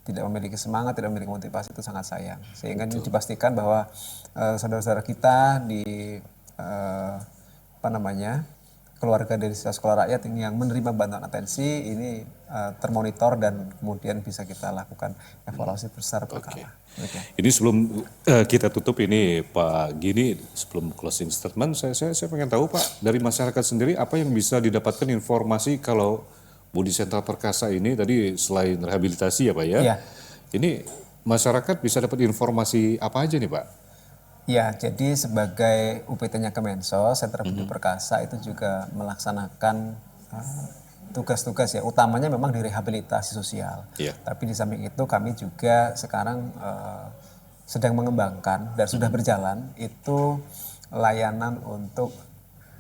[SPEAKER 2] tidak memiliki semangat, tidak memiliki motivasi, itu sangat sayang. Sehingga ini dipastikan bahwa saudara-saudara kita di keluarga dari siswa sekolah rakyat yang menerima bantuan atensi ini termonitor dan kemudian bisa kita lakukan evaluasi besar berkala.
[SPEAKER 1] Ini sebelum kita tutup ini Pak Gini, sebelum closing statement, saya pengen tahu Pak, dari masyarakat sendiri apa yang bisa didapatkan informasi kalau Budi Sentra Perkasa ini tadi selain rehabilitasi ya Pak ya?
[SPEAKER 2] Iya.
[SPEAKER 1] Ini masyarakat bisa dapat informasi apa aja nih Pak?
[SPEAKER 2] Ya, jadi sebagai UPT-nya Kemensos, Sentra Budi Perkasa itu juga melaksanakan tugas-tugas ya, utamanya memang di rehabilitasi sosial. Tapi di samping itu kami juga sekarang sedang mengembangkan dan sudah berjalan itu layanan untuk,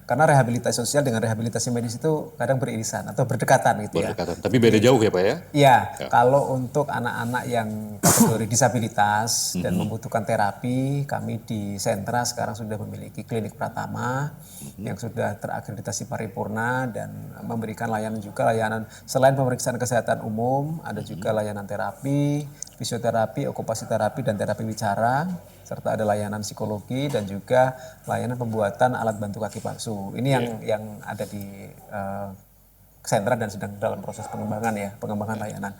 [SPEAKER 2] karena rehabilitasi sosial dengan rehabilitasi medis itu kadang beririsan atau berdekatan gitu ya.
[SPEAKER 1] Tapi beda jauh ya Pak ya?
[SPEAKER 2] Iya, kalau untuk anak-anak yang kategori disabilitas dan membutuhkan terapi, kami di sentra sekarang sudah memiliki klinik Pratama yang sudah terakreditasi paripurna dan memberikan layanan selain pemeriksaan kesehatan umum, ada juga layanan terapi, fisioterapi, okupasi terapi, dan terapi bicara, serta ada layanan psikologi dan juga layanan pembuatan alat bantu kaki palsu. Ini yang ada di sentra dan sedang dalam proses pengembangan layanan.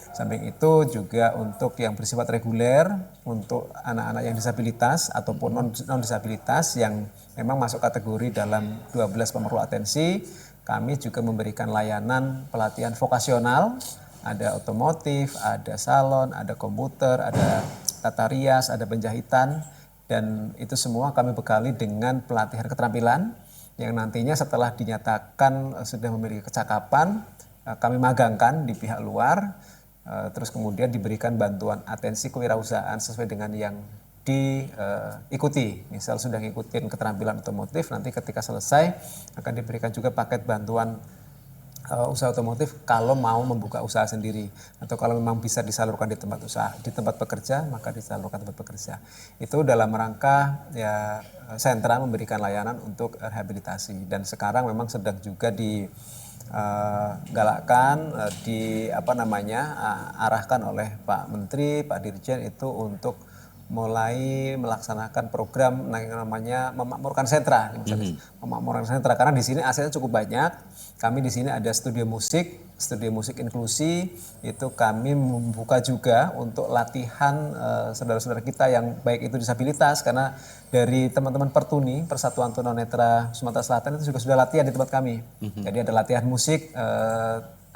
[SPEAKER 2] Samping itu juga untuk yang bersifat reguler, untuk anak-anak yang disabilitas ataupun non-disabilitas yang memang masuk kategori dalam 12 pemerlu atensi, kami juga memberikan layanan pelatihan vokasional, ada otomotif, ada salon, ada komputer, ada tata rias, ada penjahitan, dan itu semua kami bekali dengan pelatihan keterampilan yang nantinya setelah dinyatakan sudah memiliki kecakapan, kami magangkan di pihak luar, terus kemudian diberikan bantuan atensi kewirausahaan sesuai dengan yang diikuti. Misal sudah ngikutin keterampilan otomotif, nanti ketika selesai akan diberikan juga paket bantuan usaha otomotif kalau mau membuka usaha sendiri, atau kalau memang bisa disalurkan di tempat usaha, di tempat bekerja, maka disalurkan tempat bekerja. Itu dalam rangka ya sentra memberikan layanan untuk rehabilitasi, dan sekarang memang sedang juga digalakkan arahkan oleh Pak Menteri, Pak Dirjen itu untuk mulai melaksanakan program yang namanya memakmurkan sentra, memakmurkan sentra, karena di sini asetnya cukup banyak. Kami di sini ada studio musik inklusi, itu kami membuka juga untuk latihan saudara-saudara kita yang baik itu disabilitas, karena dari teman-teman Pertuni, Persatuan Tunanetra Sumatera Selatan itu juga sudah latihan di tempat kami. Jadi ada latihan musik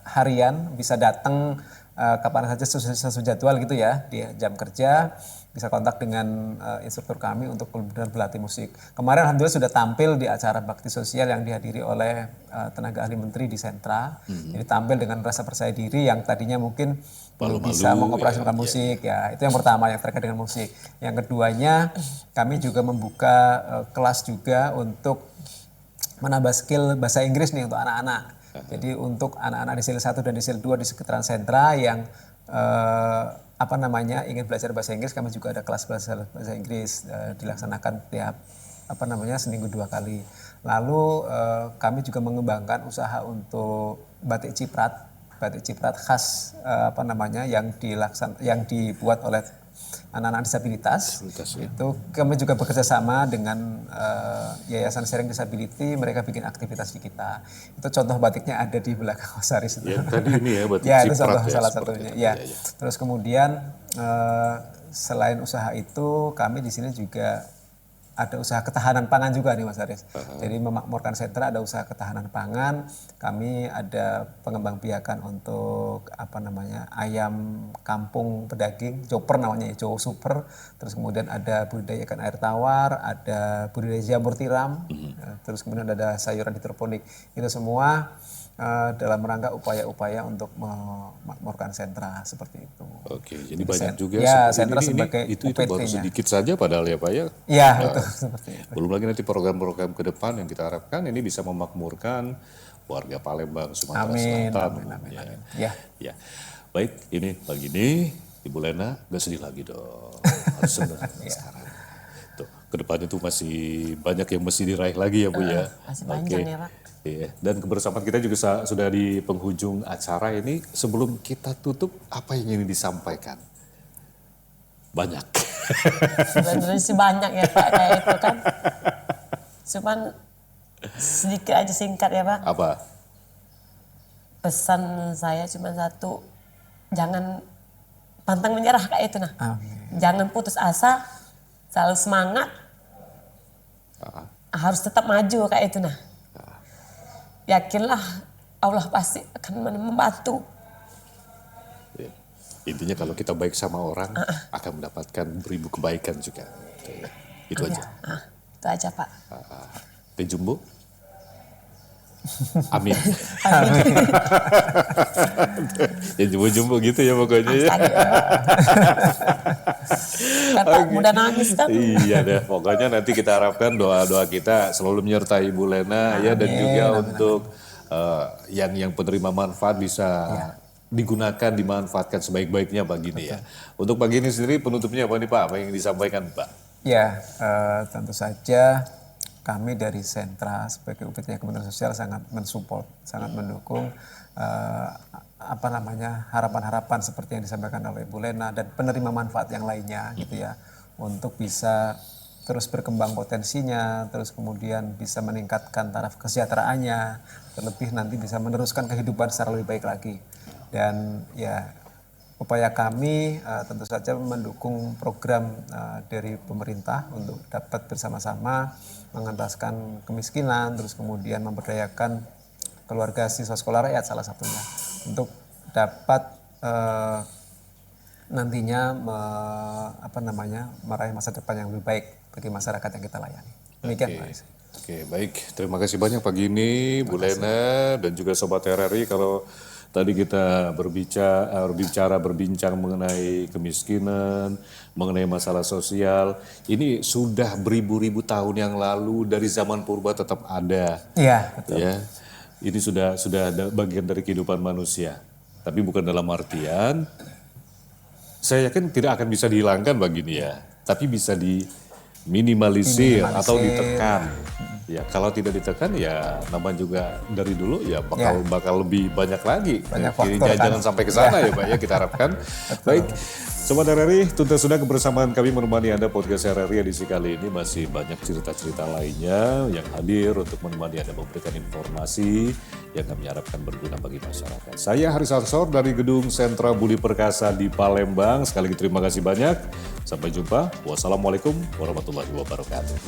[SPEAKER 2] harian, bisa datang kapan saja sesuai jadwal gitu ya, di jam kerja bisa kontak dengan instruktur kami untuk benar-benar berlatih musik. Kemarin alhamdulillah sudah tampil di acara bakti sosial yang dihadiri oleh tenaga ahli menteri di sentra. Jadi tampil dengan rasa percaya diri yang tadinya mungkin belum bisa mengoperasikan musik ya. Itu yang pertama yang terkait dengan musik. Yang keduanya kami juga membuka kelas juga untuk menambah skill bahasa Inggris nih untuk anak-anak. Jadi untuk anak-anak di SIL 1 dan di SIL 2 di sekitaran sentra yang ingin belajar bahasa Inggris, kami juga ada kelas belajar bahasa Inggris dilaksanakan tiap seminggu 2 kali. Lalu kami juga mengembangkan usaha untuk batik ciprat khas yang dibuat oleh anak-anak disabilitas. Itu kami juga bekerja sama dengan Yayasan Sharing Disability, mereka bikin aktivitas di kita. Itu contoh batiknya ada di belakang Mas Aris.
[SPEAKER 1] Ya, tadi ini ya batik
[SPEAKER 2] ya,
[SPEAKER 1] ciprat
[SPEAKER 2] itu contoh
[SPEAKER 1] ya,
[SPEAKER 2] salah satunya. Ya. Terus kemudian selain usaha itu kami di sini juga ada usaha ketahanan pangan juga nih Mas Aris. Jadi memakmurkan sentra ada usaha ketahanan pangan. Kami ada pengembang biakan untuk ayam kampung pedaging, chopper namanya, Joe Super. Terus kemudian ada budidaya ikan air tawar, ada budidaya jamur tiram. Terus kemudian ada sayuran hidroponik. Itu semua dalam rangka upaya-upaya untuk memakmurkan sentra seperti itu.
[SPEAKER 1] Oke, jadi banyak juga.
[SPEAKER 2] Ya, sentra sebagai
[SPEAKER 1] itu baru sedikit saja padahal ya Pak ya.
[SPEAKER 2] Iya, itu seperti itu.
[SPEAKER 1] Belum lagi nanti program-program ke depan yang kita harapkan ini bisa memakmurkan warga Palembang, Sumatera Selatan.
[SPEAKER 2] Amin.
[SPEAKER 1] Ya. Baik, ini pagi ini Ibu Lena gak sedih lagi dong. Harus senang sekarang. Tuh, ke depan itu masih banyak yang mesti diraih lagi ya Bu ya.
[SPEAKER 3] Masih panjang ya Pak.
[SPEAKER 1] Iya. Dan kebersamaan kita juga sudah di penghujung acara ini. Sebelum kita tutup, apa yang ingin disampaikan? Banyak.
[SPEAKER 3] Sebenarnya sih banyak ya Pak, kayak itu kan. Cuman sedikit aja singkat ya Pak.
[SPEAKER 1] Apa?
[SPEAKER 3] Pesan saya cuma satu, jangan pantang menyerah kayak itu nah.
[SPEAKER 2] Amin.
[SPEAKER 3] Jangan putus asa, selalu semangat. Harus tetap maju kayak itu nah. Yakinlah Allah pasti akan membantu.
[SPEAKER 1] Ya. Intinya kalau kita baik sama orang akan mendapatkan beribu kebaikan juga. Itu aja.
[SPEAKER 3] Itu aja Pak.
[SPEAKER 1] Teh Jumbo? Amin. Ya jumbo-jumbo gitu ya pokoknya ya.
[SPEAKER 3] Bapak mudah nangis kan?
[SPEAKER 1] Iya deh, pokoknya nanti kita harapkan doa-doa kita selalu menyertai Ibu Lena ya, dan juga untuk yang penerima manfaat bisa digunakan, dimanfaatkan sebaik-baiknya pagi ini ya. Untuk pagi ini sendiri penutupnya apa nih Pak? Apa yang disampaikan Pak?
[SPEAKER 2] Ya, tentu saja kami dari sentra sebagai UPT Kementerian Sosial sangat mensupport, sangat mendukung harapan-harapan seperti yang disampaikan oleh Ibu Lena dan penerima manfaat yang lainnya gitu ya, untuk bisa terus berkembang potensinya, terus kemudian bisa meningkatkan taraf kesejahteraannya, terlebih nanti bisa meneruskan kehidupan secara lebih baik lagi. Dan ya upaya kami tentu saja mendukung program dari pemerintah untuk dapat bersama-sama mengentaskan kemiskinan, terus kemudian memberdayakan keluarga siswa sekolah rakyat salah satunya, untuk dapat nantinya meraih masa depan yang lebih baik bagi masyarakat yang kita layani. Demikian Pak Aris.
[SPEAKER 1] Oke, baik. Terima kasih banyak pagi ini Bu Lena dan juga Sobat RRI. Kalau tadi kita berbincang mengenai kemiskinan, mengenai masalah sosial. Ini sudah beribu-ribu tahun yang lalu, dari zaman purba tetap ada.
[SPEAKER 2] Iya, betul.
[SPEAKER 1] Ya, ini sudah ada bagian dari kehidupan manusia. Tapi bukan dalam artian, saya yakin tidak akan bisa dihilangkan begini ya. Tapi bisa diminimalisir atau ditekan. Ya, kalau tidak ditekan ya namanya juga dari dulu ya bakal lebih banyak lagi. Jangan sampai ke sana ya Pak ya, kita harapkan. Baik, Sobat RRI, tuntas sudah kebersamaan kami menemani Anda podcast RRI edisi kali ini. Masih banyak cerita-cerita lainnya yang hadir untuk menemani Anda memberikan informasi yang kami harapkan berguna bagi masyarakat. Saya Haris Ansor dari Gedung Sentra Budi Perkasa di Palembang. Sekali lagi terima kasih banyak. Sampai jumpa. Wassalamualaikum warahmatullahi wabarakatuh.